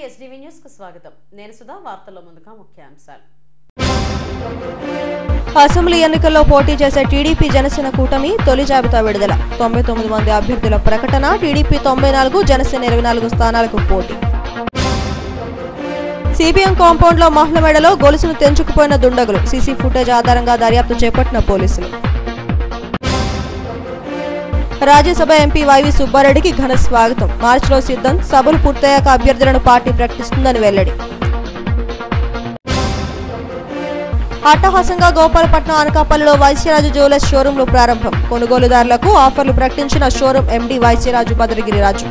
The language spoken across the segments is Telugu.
ఎస్డీవీ న్యూస్ కు స్వాగతం. నేను సుధా. వార్తల్లో ముందుగా ముఖ్యాంశాలు. అసెంబ్లీ ఎన్నికల్లో పోటీ చేసే టీడీపీ జనసేన కూటమి తొలి జాబితా విడుదల. 99 మంది అభ్యర్థుల ప్రకటన. టీడీపీ 94, జనసేన 24 స్థానాలకు పోటీ. సిపిఎం కాంపౌండ్ లో మహిళ మెడలో గొలుసును తెంచుకుపోయిన దుండగులు. సీసీ ఫుటేజ్ ఆధారంగా దర్యాప్తు చేపట్టిన పోలీసులు. రాజ్యసభ ఎంపీ వైవి సుబ్బారెడ్డికి ఘన స్వాగతం. మార్చిలో సిద్ధం. సభలు పూర్తయ్యాక అభ్యర్థులను పార్టీ ప్రకటిస్తుందని వెల్లడి. అట్టహాసంగా గోపాలపట్నం అనకాపల్లిలో వైశ్యరాజు జ్యువెలర్స్ షోరూంలు ప్రారంభం. కొనుగోలుదారులకు ఆఫర్లు ప్రకటించిన showroom MD Vaishyaraju Bhadragiriraju.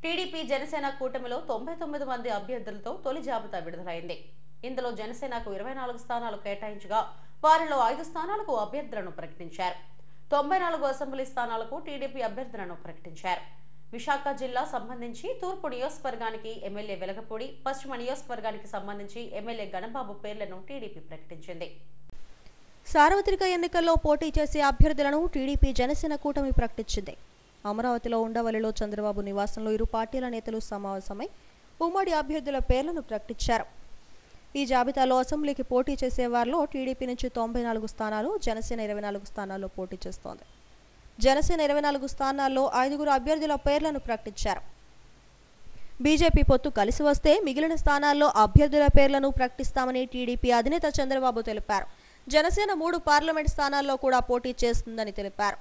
TDP Janasena కూటమిలో 99 మంది అభ్యర్థులతో తొలి జాబితా విడుదలైంది. ఇందులో జనసేనకు 24 స్థానాలు కేటాయించగా వారిలో 5 స్థానాలకు అభ్యర్థులను ప్రకటించారు. 94 అసెంబ్లీ స్థానాలకు టీడీపీ అభ్యర్థులను ప్రకటించారు. విశాఖ జిల్లా సంబంధించి తూర్పు నియోజకవర్గానికి ఎమ్మెల్యే వెలగపూడి, పశ్చిమ నియోజకవర్గానికి సంబంధించి ఎమ్మెల్యే గణబాబు పేర్లను టీడీపీ ప్రకటించింది. సార్వత్రిక ఎన్నికల్లో పోటీ చేసే అభ్యర్థులను టీడీపీ జనసేన కూటమి ప్రకటించింది. అమరావతిలో ఉండవల్లిలో చంద్రబాబు నివాసంలో ఇరు పార్టీల నేతలు సమావేశమై ఉమ్మడి అభ్యర్థుల పేర్లను ప్రకటించారు. ఈ జాబితాలో అసెంబ్లీకి పోటీ చేసే వారిలో టీడీపీ నుంచి 94 స్థానాలు, జనసేన 24 స్థానాల్లో పోటీ చేస్తోంది. జనసేన 24 స్థానాల్లో 5 అభ్యర్థుల పేర్లను ప్రకటించారు. బీజేపీ పొత్తు కలిసి వస్తే మిగిలిన స్థానాల్లో అభ్యర్థుల పేర్లను ప్రకటిస్తామని టీడీపీ అధినేత చంద్రబాబు తెలిపారు. జనసేన 3 పార్లమెంట్ స్థానాల్లో కూడా పోటీ చేస్తుందని తెలిపారు.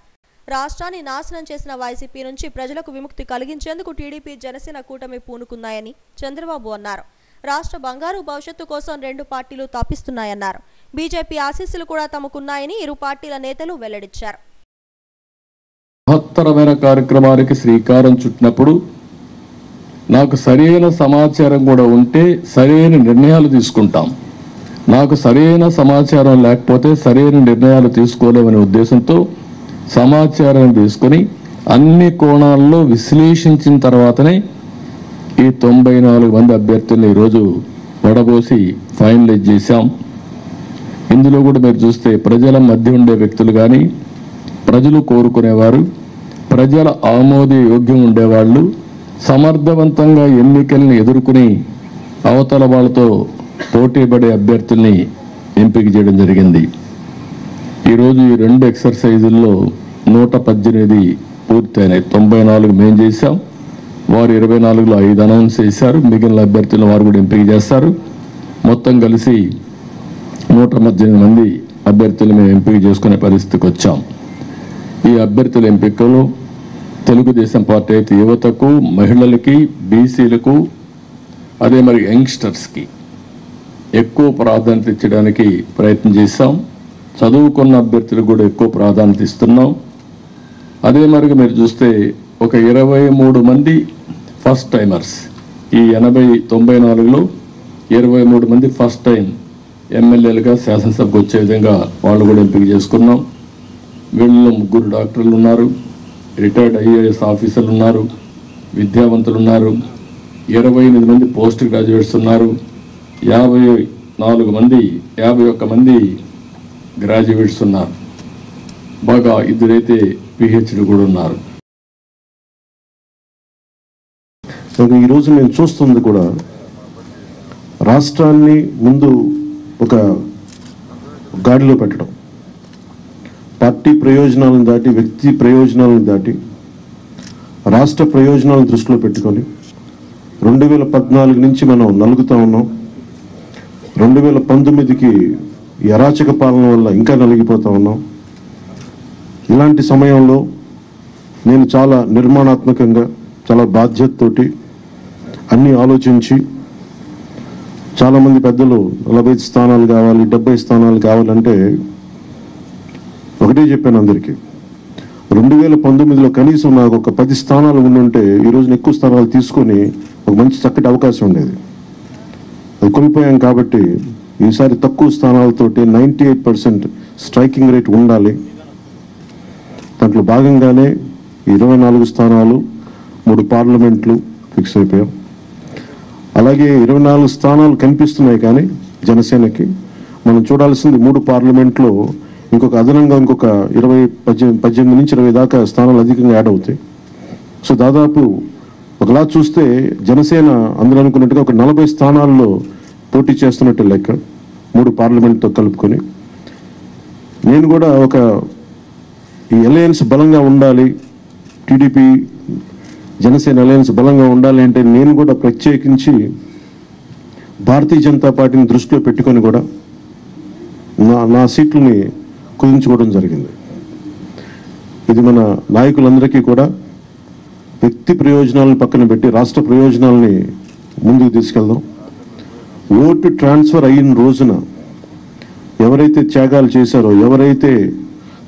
రాష్ట్రాన్ని నాశనం చేసిన వైసీపీ నుంచి ప్రజలకు విముక్తి కలిగించేందుకు టీడీపీ జనసేన కూటమి పూనుకున్నాయని చంద్రబాబు అన్నారు. రాష్ట్ర బంగారు భవిష్యత్తు కోసం 2 పార్టీలు తప్పిస్తున్నాయన్నారు. బీజేపీ ఆశీస్సులు కూడా తమకున్నాయని ఇరు పార్టీల నేతలు వెల్లడించారు. మహత్తరమైన కార్యక్రమానికి శ్రీకారం చుట్టినప్పుడు నాకు సరైన సమాచారం కూడా ఉంటే సరైన నిర్ణయాలు తీసుకుంటాం. నాకు సరైన సమాచారం లేకపోతే సరైన నిర్ణయాలు తీసుకోలేమనే ఉద్దేశంతో సమాచారం తీసుకొని అన్ని కోణాల్లో విశ్లేషించిన తర్వాతనే ఈ 94 మంది అభ్యర్థులను ఈరోజు వడబోసి ఫైనలైజ్ చేశాం. ఇందులో కూడా మీరు చూస్తే ప్రజల మధ్య ఉండే వ్యక్తులు కానీ, ప్రజలు కోరుకునేవారు, ప్రజల ఆమోదయోగ్యం ఉండేవాళ్ళు, సమర్థవంతంగా ఎన్నికల్ని ఎదుర్కొని అవతల వాళ్ళతో పోటీపడే అభ్యర్థుల్ని ఎంపిక చేయడం జరిగింది. ఈరోజు ఈ 2 ఎక్సర్సైజుల్లో 118 పూర్తయినాయి. 94 మేము చేశాం. వారు 24లో 5 అనౌన్స్ చేశారు. మిగిలిన అభ్యర్థులను వారు కూడా ఎంపిక చేస్తారు. మొత్తం కలిసి 118 మంది అభ్యర్థులు మేము ఎంపిక చేసుకునే పరిస్థితికి వచ్చాం. ఈ అభ్యర్థుల ఎంపికలో తెలుగుదేశం పార్టీ అయితే యువతకు, మహిళలకి, బీసీలకు, అదే మరి యంగ్స్టర్స్కి ఎక్కువ ప్రాధాన్యత ఇచ్చడానికి ప్రయత్నం చేశాం. చదువుకున్న అభ్యర్థులకు కూడా ఎక్కువ ప్రాధాన్యత ఇస్తున్నాం. అదే మరిగా మీరు చూస్తే ఒక 23 మంది ఫస్ట్ టైమర్స్, ఈ 94లో 23 మంది ఫస్ట్ టైం ఎమ్మెల్యేలుగా శాసనసభకు వచ్చే విధంగా వాళ్ళు కూడా ఎంపిక చేసుకున్నాం. వీళ్ళలో 3 డాక్టర్లు ఉన్నారు, రిటైర్డ్ ఐఏఎస్ ఆఫీసర్లు ఉన్నారు, విద్యావంతులు ఉన్నారు, 28 మంది పోస్ట్ గ్రాడ్యుయేట్స్ ఉన్నారు, 51 మంది గ్రాడ్యుయేట్స్ ఉన్నారు. బాగా 2 పిహెచ్డి కూడా ఉన్నారు. ఈరోజు మేము చూస్తుంది కూడా రాష్ట్రాన్ని ముందు ఒక గాడిలో పెట్టడం, పార్టీ ప్రయోజనాలను దాటి, వ్యక్తి ప్రయోజనాలను దాటి రాష్ట్ర ప్రయోజనాలను దృష్టిలో పెట్టుకొని 2014 నుంచి మనం నలుగుతూ ఉన్నాం. 2019కి అరాచక పాలన వల్ల ఇంకా నలిగిపోతూ ఉన్నాం. ఇలాంటి సమయంలో నేను చాలా నిర్మాణాత్మకంగా, చాలా బాధ్యతతోటి అన్నీ ఆలోచించి, చాలామంది పెద్దలు 45 స్థానాలు కావాలి, 70 స్థానాలు కావాలంటే ఒకటే చెప్పాను అందరికీ. 2019లో కనీసం నాకు ఒక 10 స్థానాలు ఉండుంటే ఈరోజు ఎక్కువ స్థానాలు తీసుకొని ఒక మంచి చక్కటి అవకాశం ఉండేది. అది కోల్పోయాం. కాబట్టి ఈసారి తక్కువ స్థానాలతోటి 98% స్ట్రైకింగ్ రేట్ ఉండాలి. దాంట్లో భాగంగానే 24 స్థానాలు, 3 పార్లమెంట్లు ఫిక్స్ అయిపోయాం. అలాగే 24 స్థానాలు కనిపిస్తున్నాయి. కానీ జనసేనకి మనం చూడాల్సింది 3 పార్లమెంట్లో ఇంకొక అదనంగా ఇంకొక 18 నుంచి 20 దాకా స్థానాలు అధికంగా యాడ్ అవుతాయి. సో దాదాపు ఒకలా చూస్తే జనసేన అందరూ అనుకున్నట్టుగా ఒక 40 స్థానాల్లో పోటీ చేస్తున్నట్టు లెక్క, 3 పార్లమెంట్తో కలుపుకొని. నేను కూడా ఈ అలయన్స్ బలంగా ఉండాలి, టీడీపీ జనసేన అలయన్స్ బలంగా ఉండాలి అంటే నేను కూడా ప్రత్యేకించి భారతీయ జనతా పార్టీని దృష్టిలో పెట్టుకొని కూడా నా సీట్లని కుదించుకోవడం జరిగింది. ఇది మన నాయకులందరికీ కూడా వ్యక్తి ప్రయోజనాలను పక్కన పెట్టి రాష్ట్ర ప్రయోజనాలని ముందుకు తీసుకెళ్దాం. ఓటు ట్రాన్స్ఫర్ అయిన రోజున ఎవరైతే త్యాగాలు చేశారో, ఎవరైతే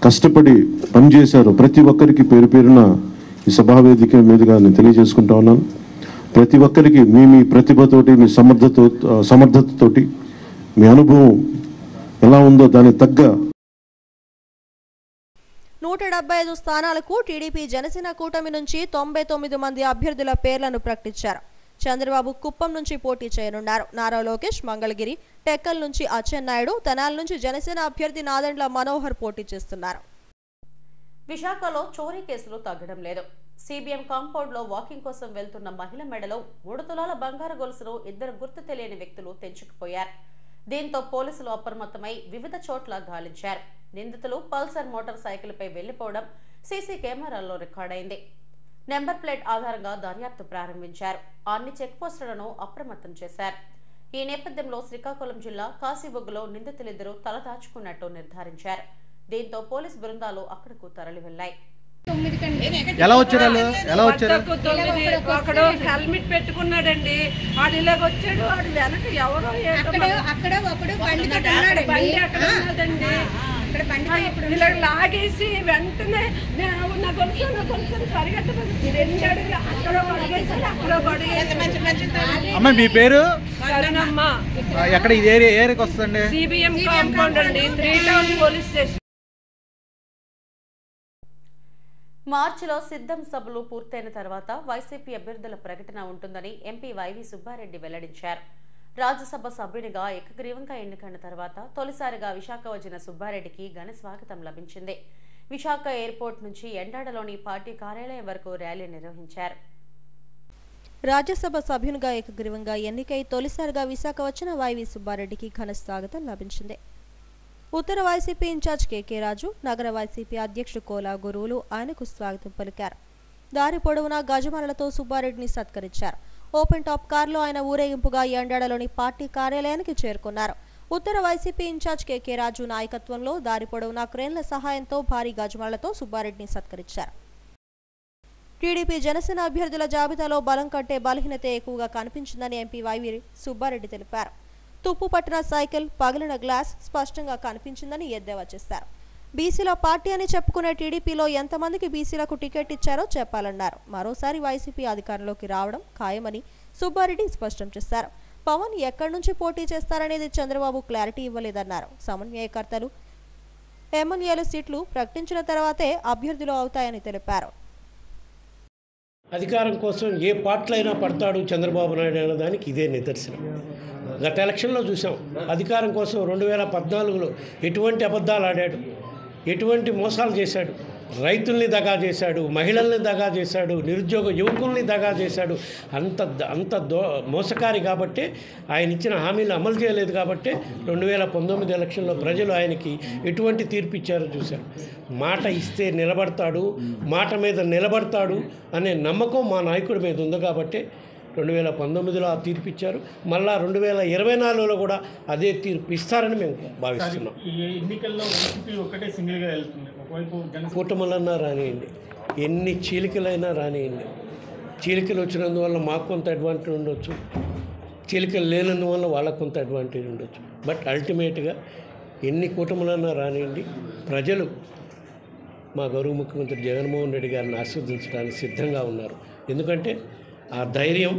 కష్టపడి పనిచేశారో ప్రతి ఒక్కరికి పేరు పేరున ఈ సభావేదిక మీదుగా నేను తెలియజేసుకుంటా ఉన్నాను. ప్రతి ఒక్కరికి మీ ప్రతిభతోటి, మీ సమర్థతతోటి, మీ అనుభవం ఎలా ఉందో దానికి తగ్గ 175 స్థానాలకు టీడీపీ జనసేన కూటమి నుంచి 99 మంది అభ్యర్థుల పేర్లను ప్రకటించారు. చంద్రబాబు కుప్పం నుంచి పోటీ చేయనున్నారు. నారా లోకేష్ మంగళగిరి, టెక్కల్ నుంచి అచ్చెన్నాయుడు, తెనాలి నుంచి జనసేన అభ్యర్థి నాదెండ్ల మనోహర్ పోటీ చేస్తున్నారు. విశాఖలో చోరీ కేసులు తగ్గడం లేదు. సిబిఎం కాంపౌండ్ లో వాకింగ్ కోసం వెళ్తున్న మహిళ మెడలో 3 తులాల బంగారు గొలుసును 2 గుర్తు తెలియని వ్యక్తులు తెంచుకుపోయారు. దీంతో పోలీసులు అప్రమత్తమై వివిధ చోట్ల గాలించారు. నిందితులు పల్సర్ మోటార్ సైకిల్ పై వెళ్లిపోవడం సీసీ కెమెరాల్లో రికార్డైంది. నెంబర్ ప్లేట్ ఆధారంగా దర్యాప్తు ప్రారంభించారు. అన్ని చెక్ పోస్టులను అప్రమత్తం చేశారు. ఈ నేపథ్యంలో శ్రీకాకుళం జిల్లా కాశీబొగ్గులో నిందితులిద్దరూ తలదాచుకున్నట్టు నిర్ధారించారు. దీంతో పోలీసు బృందాలు అక్కడకు తరలి వెళ్లాయి. ఎలా వచ్చారు? ఒకడు హెల్మెట్ పెట్టుకున్నాడండి, వాడు ఇలాగ వచ్చాడు, వాడు వెనక ఎవరో అక్కడ ఒకడు బండి ఇలా లాగేసి వెంటనే నా గొలుసు పరిగెట్టబడి 2 అడుగులు అక్కడ పడగేసాడు, అక్కడ పడగేసాడు. అమ్మ మీ పేరు? కరుణమ్మ. ఎక్కడ ఇది ఏరియాకి వస్తుంది? సిబిఎం కాంపౌండ్ అండి, 3 టౌన్ పోలీస్ స్టేషన్. మార్చిలో సిద్ధం సభలు పూర్తయిన తర్వాత వైసీపీ అభ్యర్థుల ప్రకటన ఉంటుందని ఎంపీ వైవి సుబ్బారెడ్డి వెల్లడించారు. రాజ్యసభ సభ్యునిగా ఏకగ్రీవంగా ఎన్నికైన తర్వాత తొలిసారిగా విశాఖ వచ్చిన సుబ్బారెడ్డికి ఘన స్వాగతం లభించింది. విశాఖ ఎయిర్పోర్ట్ నుంచి ఎండాడలోని పార్టీ కార్యాలయం వరకు ర్యాలీ నిర్వహించారు. రాజ్యసభ సభ్యునిగా ఏకగ్రీవంగా ఎన్నికై తొలిసారిగా విశాఖ వచ్చిన వైవి సుబ్బారెడ్డికి ఘన స్వాగతం లభించింది. ఉత్తర వైసీపీ ఇన్ఛార్జ్ కేకే రాజు, నగర వైసీపీ అధ్యక్షుడు కోలా గురువులు ఆయనకు స్వాగతం పలికారు. దారి పొడవునా గజమాలతో సుబ్బారెడ్డిని సత్కరించారు. ఓపెన్ టాప్ కారులో ఆయన ఊరేగింపుగా ఎండాడలోని పార్టీ కార్యాలయానికి చేరుకున్నారు. ఉత్తర వైసీపీ ఇన్ఛార్జ్ కేకే రాజు నాయకత్వంలో దారి పొడవునా క్రేన్ల సహాయంతో భారీ గజమాలతో సుబ్బారెడ్డిని సత్కరించారు. టీడీపీ జనసేన అభ్యర్థుల జాబితాలో బలం కంటే బలహీనత ఎక్కువగా కనిపించిందని ఎంపీ వైవి సుబ్బారెడ్డి తెలిపారు. తుప్పు పట్టిన సైకిల్, పగిలిన గ్లాస్ స్పష్టంగా కనిపించిందని ఎద్దేవా చేశారు. బీసీల పార్టీ అని చెప్పుకునే టీడీపీలో ఎంతమందికి బీసీలకు టికెట్ ఇచ్చారో చెప్పాలన్నారు. మరోసారి వైసీపీ అధికారంలోకి రావడం ఖాయమని సుబ్బారెడ్డి స్పష్టం చేశారు. పవన్ ఎక్కడి నుంచి పోటీ చేస్తారనేది చంద్రబాబు క్లారిటీ ఇవ్వలేదన్నారు. సమన్వయకర్తలు, ఎమ్మెల్యేల సీట్లు ప్రకటించిన తర్వాతే అభ్యర్థులు అవుతాయని తెలిపారు. అధికారం కోసం ఏ పార్టీలైనా పడతాడు చంద్రబాబు నాయుడు అనే దానికి ఇదే నిదర్శనం. గత ఎలక్షన్లో చూసాం. అధికారం కోసం 2014లో ఎటువంటి అబద్ధాలు ఆడాడు, ఎటువంటి మోసాలు చేశాడు. రైతుల్ని దగా చేశాడు, మహిళల్ని దగా చేశాడు, నిరుద్యోగ యువకుల్ని దగా చేశాడు. అంత మోసకారి కాబట్టే ఆయన ఇచ్చిన హామీలు అమలు చేయలేదు. కాబట్టి 2019 ఎలక్షన్లో ప్రజలు ఆయనకి ఎటువంటి తీర్పు ఇచ్చారో చూశారు. మాట ఇస్తే నిలబడతాడు, మాట మీద నిలబడతాడు అనే నమ్మకం మా నాయకుడి మీద ఉంది. కాబట్టి 2019లో ఆ తీర్పు ఇచ్చారు. మళ్ళా 2024లో కూడా అదే తీర్పు ఇస్తారని మేము భావిస్తున్నాం. కూటములన్నా రానియండి, ఎన్ని చీలికలైనా రానియండి. చీలికలు వచ్చినందువల్ల మాకు కొంత అడ్వాంటేజ్ ఉండొచ్చు, చీలికలు లేనందువల్ల వాళ్ళకు కొంత అడ్వాంటేజ్ ఉండొచ్చు. బట్ అల్టిమేట్గా ఎన్ని కూటములన్నా రానియండి, ప్రజలు మా గౌరవ ముఖ్యమంత్రి జగన్మోహన్ రెడ్డి గారిని ఆశీర్వదించడానికి సిద్ధంగా ఉన్నారు. ఎందుకంటే ఆ ధైర్యం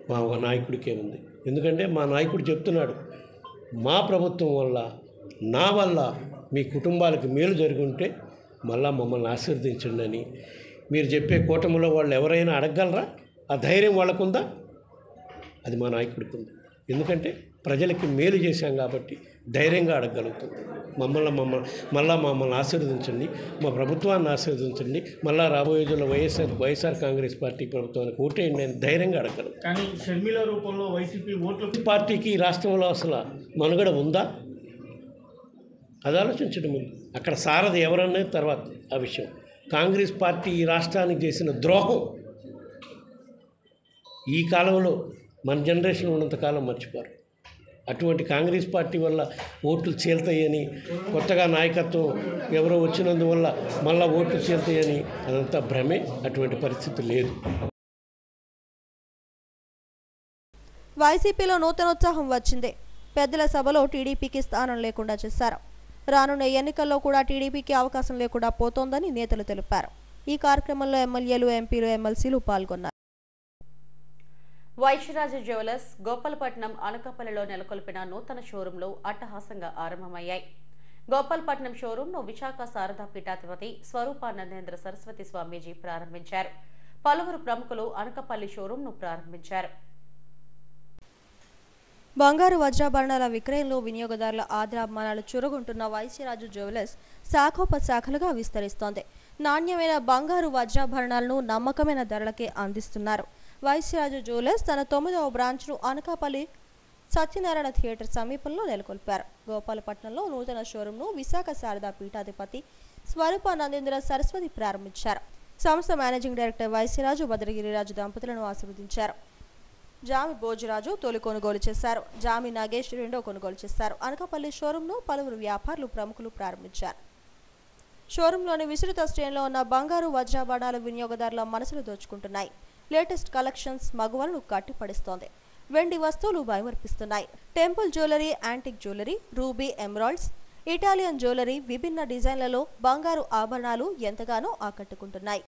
మా నాయకుడికే ఉంది. ఎందుకంటే మా నాయకుడు చెప్తున్నాడు, మా ప్రభుత్వం వల్ల, నా వల్ల మీ కుటుంబాలకు మేలు జరుగుంటే మళ్ళా మమ్మల్ని ఆశీర్వదించండి అని. మీరు చెప్పే కూటమిలో వాళ్ళు ఎవరైనా అడగగలరా? ఆ ధైర్యం వాళ్ళకుందా? అది మా నాయకుడికి ఉంది. ఎందుకంటే ప్రజలకి మేలు చేశాం కాబట్టి ధైర్యంగా అడగగలుగుతాం. మమ్మల్ని ఆశీర్వదించండి, మా ప్రభుత్వాన్ని ఆశీర్వదించండి, మళ్ళా రాబోయే రోజుల్లో వైఎస్ఆర్ కాంగ్రెస్ పార్టీ ప్రభుత్వానికి ఓటేయండి అని ధైర్యంగా అడగలుగుతాం. కానీ షర్మిల రూపంలో వైసీపీ ఓట్లు పార్టీకి ఈ రాష్ట్రంలో అసలు మనుగడ ఉందా అది ఆలోచించడం ముందు. అక్కడ సారథి ఎవరనేది తర్వాత ఆ విషయం. కాంగ్రెస్ పార్టీ ఈ రాష్ట్రానికి చేసిన ద్రోహం ఈ కాలంలో మన జనరేషన్ ఉన్నంతకాలం మర్చిపోరు. అటువంటి కాంగ్రెస్ పార్టీ వల్ల ఓట్లు చీల్తాయని, కొత్తగా నాయకత్వం ఎవరో వచ్చినందువల్ల మళ్ళా ఓట్లు చీల్తాయని అదంతా భ్రమే. అటువంటి పరిస్థితి లేదు. వైసీపీలో నూతనోత్సాహం వచ్చింది. పెద్దల సభలో టీడీపీకి స్థానం లేకుండా చేశారు. రానున్న ఎన్నికల్లో కూడా టీడీపీకి అవకాశం లేకుండా పోతోందని నేతలు తెలిపారు. ఈ కార్యక్రమంలో ఎమ్మెల్యేలు, ఎంపీలు, ఎమ్మెల్సీలు పాల్గొన్నారు. వైశ్యరాజు జ్యువెలర్స్ గోపాలపట్నం అనకాపల్లిలో నెలకొల్పిన నూతన షోరూంలు అట్టహాసంగా ఆరంభమయ్యాయి. గోపాలపట్నం షోరూంను విశాఖ శారదా పీఠాధిపతి స్వరూపానందేంద్ర సరస్వతి స్వామీజీ ప్రారంభించారు. పలువురు ప్రముఖులు అనకాపల్లి షోరూంను ప్రారంభించారు. బంగారు వజ్రాభరణాల విక్రయంలో వినియోగదారుల ఆదరాభిమానాలు చురగొంటున్న వైశ్యరాజు జ్యువెలర్స్ శాఖోపశాఖలుగా విస్తరిస్తోంది. నాణ్యమైన బంగారు వజ్రాభరణాలను నమ్మకమైన ధరలకే అందిస్తున్నారు. వైశ్యరాజు జ్యువెలర్స్ తన 9వ బ్రాంచ్ను అనకాపల్లి సత్యనారాయణ థియేటర్ సమీపంలో నెలకొల్పారు. గోపాలపట్నంలో నూతన షోరూంను విశాఖ శారదా పీఠాధిపతి స్వరూపానందేంద్ర సరస్వతి ప్రారంభించారు. సంస్థ మేనేజింగ్ డైరెక్టర్ వైశ్యరాజు భద్రగిరిరాజు దంపతులను ఆశీర్వదించారు. జామి భోజరాజు తొలి కొనుగోలు చేశారు. జామి నాగేష్ రెండో కొనుగోలు చేశారు. అనకాపల్లి షోరూంను పలువురు వ్యాపారులు, ప్రముఖులు ప్రారంభించారు. షోరూంలోని విస్తృత శ్రేణిలో ఉన్న బంగారు వజ్రాభరణాలు వినియోగదారుల మనసులు దోచుకుంటున్నాయి. లేటెస్ట్ కలెక్షన్స్ మగువలను కట్టిపడిస్తోంది. వెండి వస్తువులు భయమర్పిస్తున్నాయి. Temple jewellery, antique jewellery, ruby, emeralds, Italian jewellery, విభిన్న డిజైన్లలో బంగారు ఆభరణాలు ఎంతగానో ఆకట్టుకుంటున్నాయి.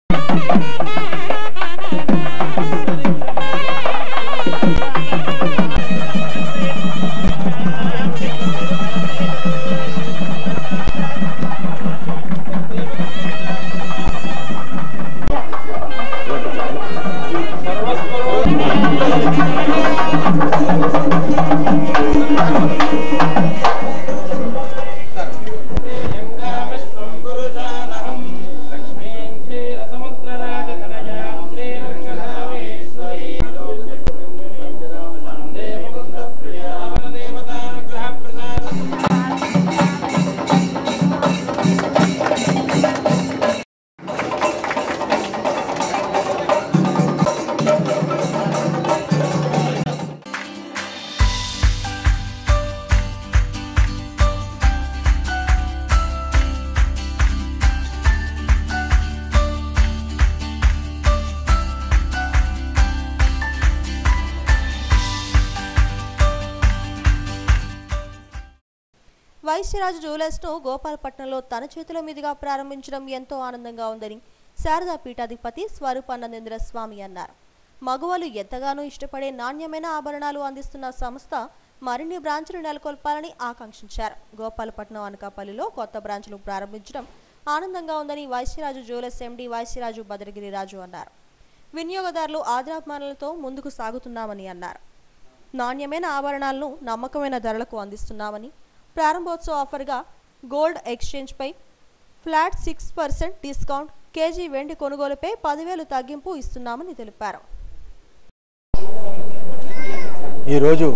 వైశ్యరాజు జ్యువెలర్స్ను గోపాలపట్నంలో తన చేతుల మీదుగా ప్రారంభించడం ఎంతో ఆనందంగా ఉందని శారదా పీఠాధిపతి స్వరూపానందేంద్ర స్వామి అన్నారు. మగవాళ్ళు ఎంతగానో ఇష్టపడే నాణ్యమైన ఆభరణాలు అందిస్తున్న సంస్థ మరిన్ని బ్రాంచ్లు నెలకొల్పాలని ఆకాంక్షించారు. గోపాలపట్నం, అనకాపల్లిలో కొత్త బ్రాంచ్లు ప్రారంభించడం ఆనందంగా ఉందని వైశ్యరాజు జ్యువెలర్స్ ఎండీ వైశ్యరాజు భద్రగిరిరాజు అన్నారు. వినియోగదారులు ఆదరాభిమానాలతో ముందుకు సాగుతున్నామని అన్నారు. నాణ్యమైన ఆభరణాలను నమ్మకమైన ధరలకు అందిస్తున్నామని, ప్రారంభోత్సవ ఆఫర్గా గోల్డ్ ఎక్స్చేంజ్పై ఫ్లాట్ 6% డిస్కౌంట్, కేజీ వెండి కొనుగోలుపై 10,000 తగ్గింపు ఇస్తున్నామని తెలిపారు. ఈరోజు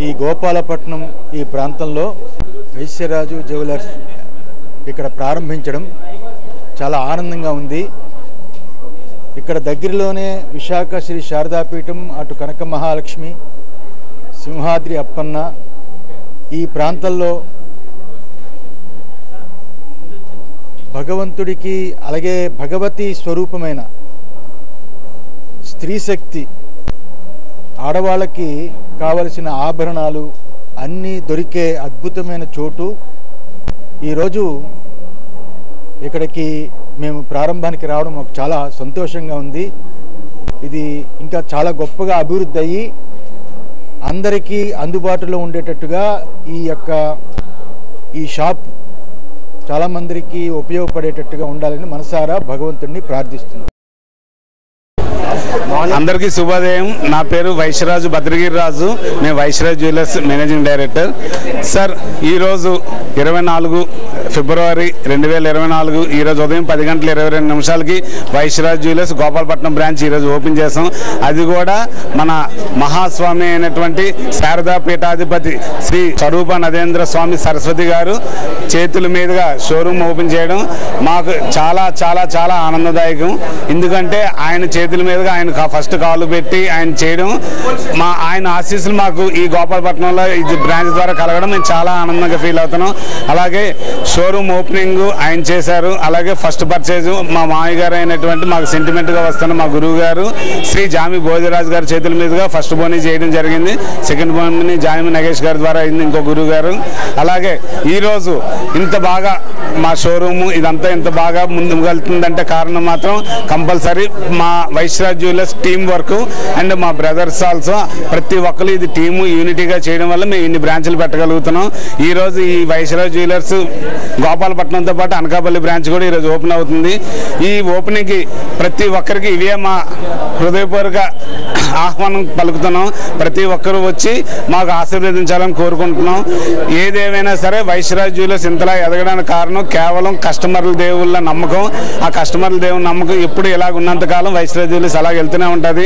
ఈ గోపాలపట్నం ఈ ప్రాంతంలో వైశ్యరాజు జ్యువెలర్స్ ఇక్కడ ప్రారంభించడం చాలా ఆనందంగా ఉంది. ఇక్కడ దగ్గరలోనే విశాఖ శ్రీ శారదాపీఠం, అటు కనక మహాలక్ష్మి, సింహాద్రి అప్పన్న, ఈ ప్రాంతంలో భగవంతుడికి అలాగే భగవతి స్వరూపమైన స్త్రీ శక్తి, ఆడవాళ్ళకి కావలసిన ఆభరణాలు అన్నీ దొరికే అద్భుతమైన చోటు. ఈరోజు ఇక్కడికి మేము ప్రారంభానికి రావడం మాకు చాలా సంతోషంగా ఉంది. ఇది ఇంకా చాలా గొప్పగా అభివృద్ధి అయ్యి అందరికీ అందుబాటులో ఉండేటట్టుగా ఈ షాప్ చాలామందికి ఉపయోగపడేటట్టుగా ఉండాలని మనసారా భగవంతుడిని ప్రార్థిస్తున్నాను. అందరికీ శుభోదయం. నా పేరు వైశ్యరాజు భద్రగిరి రాజు. మేము వైశ్యరాజ్ జ్యువెలర్స్ మేనేజింగ్ డైరెక్టర్. సార్, ఈరోజు 24 ఫిబ్రవరి 2024 ఈరోజు ఉదయం 10:22 వైశ్యరాజ్ జ్యువెలర్స్ గోపాలపట్నం బ్రాంచ్ ఈరోజు ఓపెన్ చేసాం. అది కూడా మన మహాస్వామి అయినటువంటి శారదా పీఠాధిపతి శ్రీ స్వరూప నరేంద్ర స్వామి సరస్వతి గారు చేతుల మీదుగా షోరూమ్ ఓపెన్ చేయడం మాకు చాలా చాలా చాలా ఆనందదాయకం. ఎందుకంటే ఆయన చేతుల మీదుగా ఆయన ఫస్ట్ కాలు పెట్టి ఆయన చేయడం, ఆయన ఆశీస్సులు మాకు ఈ గోపాలపట్నంలో ఇది బ్రాంచ్ ద్వారా కలగడం మేము చాలా ఆనందంగా ఫీల్ అవుతున్నాం. అలాగే షోరూమ్ ఓపెనింగ్ ఆయన చేశారు. అలాగే ఫస్ట్ పర్చేజ్ మా మామయ్య గారు అయినటువంటి మాకు సెంటిమెంట్గా వస్తున్న మా గురువు గారు శ్రీ జామి భోజరాజు గారి చేతుల మీదుగా ఫస్ట్ బోనీ చేయడం జరిగింది. సెకండ్ బోనీ జామి నగేష్ గారి ద్వారా అయింది, ఇంకో గురువు గారు. అలాగే ఈరోజు ఇంత బాగా మా షోరూము ఇదంతా ఇంత బాగా ముందుకు వెళ్తుందంటే కారణం మాత్రం కంపల్సరీ మా వైశ్యరాజ్ జ్యువెలర్స్ టీమ్ వర్క్ అండ్ మా బ్రదర్స్ ఆల్సో ప్రతి ఒక్కరు ఇది టీము యూనిటీగా చేయడం వల్ల మేము ఇన్ని బ్రాంచ్లు పెట్టగలుగుతున్నాం. ఈరోజు ఈ వైశ్యరాజ్ జ్యువెలర్స్ గోపాలపట్నంతో పాటు అనకాపల్లి బ్రాంచ్ కూడా ఈరోజు ఓపెన్ అవుతుంది. ఈ ఓపెనింగ్కి ప్రతి ఒక్కరికి ఇవే మా హృదయపూర్వక ఆహ్వానం పలుకుతున్నాం. ప్రతి ఒక్కరూ వచ్చి మాకు ఆశీర్వదించాలని కోరుకుంటున్నాం. ఏదేమైనా సరే వైశ్యరాజ్ జ్యువెలర్స్ ఇంతలా ఎదగడానికి కారణం కేవలం కస్టమర్ల దేవుళ్ళ నమ్మకం. ఆ కస్టమర్ల దేవుళ్ళ నమ్మకం ఎప్పుడు ఇలాగ ఉన్నంతకాలం వైశ్యరాజ్ జ్యువెలర్స్ అలాగ వెళ్తూనే ఉంటుంది.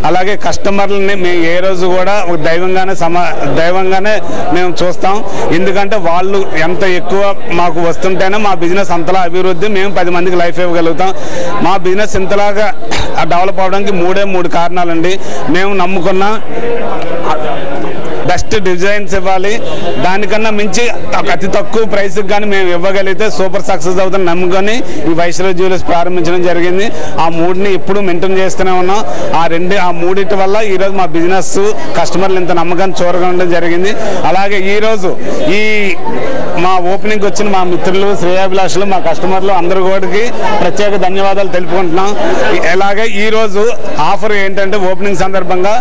అలాగే కస్టమర్లని మేము ఏ రోజు కూడా ఒక దైవంగానే మేము చూస్తాం. ఎందుకంటే వాళ్ళు ఎంత ఎక్కువ మాకు వస్తుంటేనే మా బిజినెస్ అంతలా అభివృద్ధి, మేము 10 మందికి లైఫ్ ఇవ్వగలుగుతాం. మా బిజినెస్ ఇంతలాగా డెవలప్ అవడానికి 3 కారణాలండి. మేము నమ్ముకున్న బెస్ట్ డిజైన్స్ ఇవ్వాలి, దానికన్నా మించి అతి తక్కువ ప్రైస్కి కానీ మేము ఇవ్వగలిగితే సూపర్ సక్సెస్ అవుతుందని నమ్ముకొని ఈ వైశ్యరాజ్ జ్యువెలర్స్ ప్రారంభించడం జరిగింది. ఆ 3ని ఎప్పుడు మెయింటైన్ చేస్తూనే ఉన్నాం. ఆ మూడింటి వల్ల ఈరోజు మా బిజినెస్ కస్టమర్లు ఇంత నమ్మకాన్ని చూరగొనడం జరిగింది. అలాగే ఈరోజు ఈ మా ఓపెనింగ్కి వచ్చిన మా మిత్రులు, శ్రేయాభిలాషులు, మా కస్టమర్లు అందరూ కూడా ప్రత్యేక ధన్యవాదాలు తెలుపుకుంటున్నాం. అలాగే ఈరోజు ఆఫర్ ఏంటంటే ఓపెనింగ్ సందర్భంగా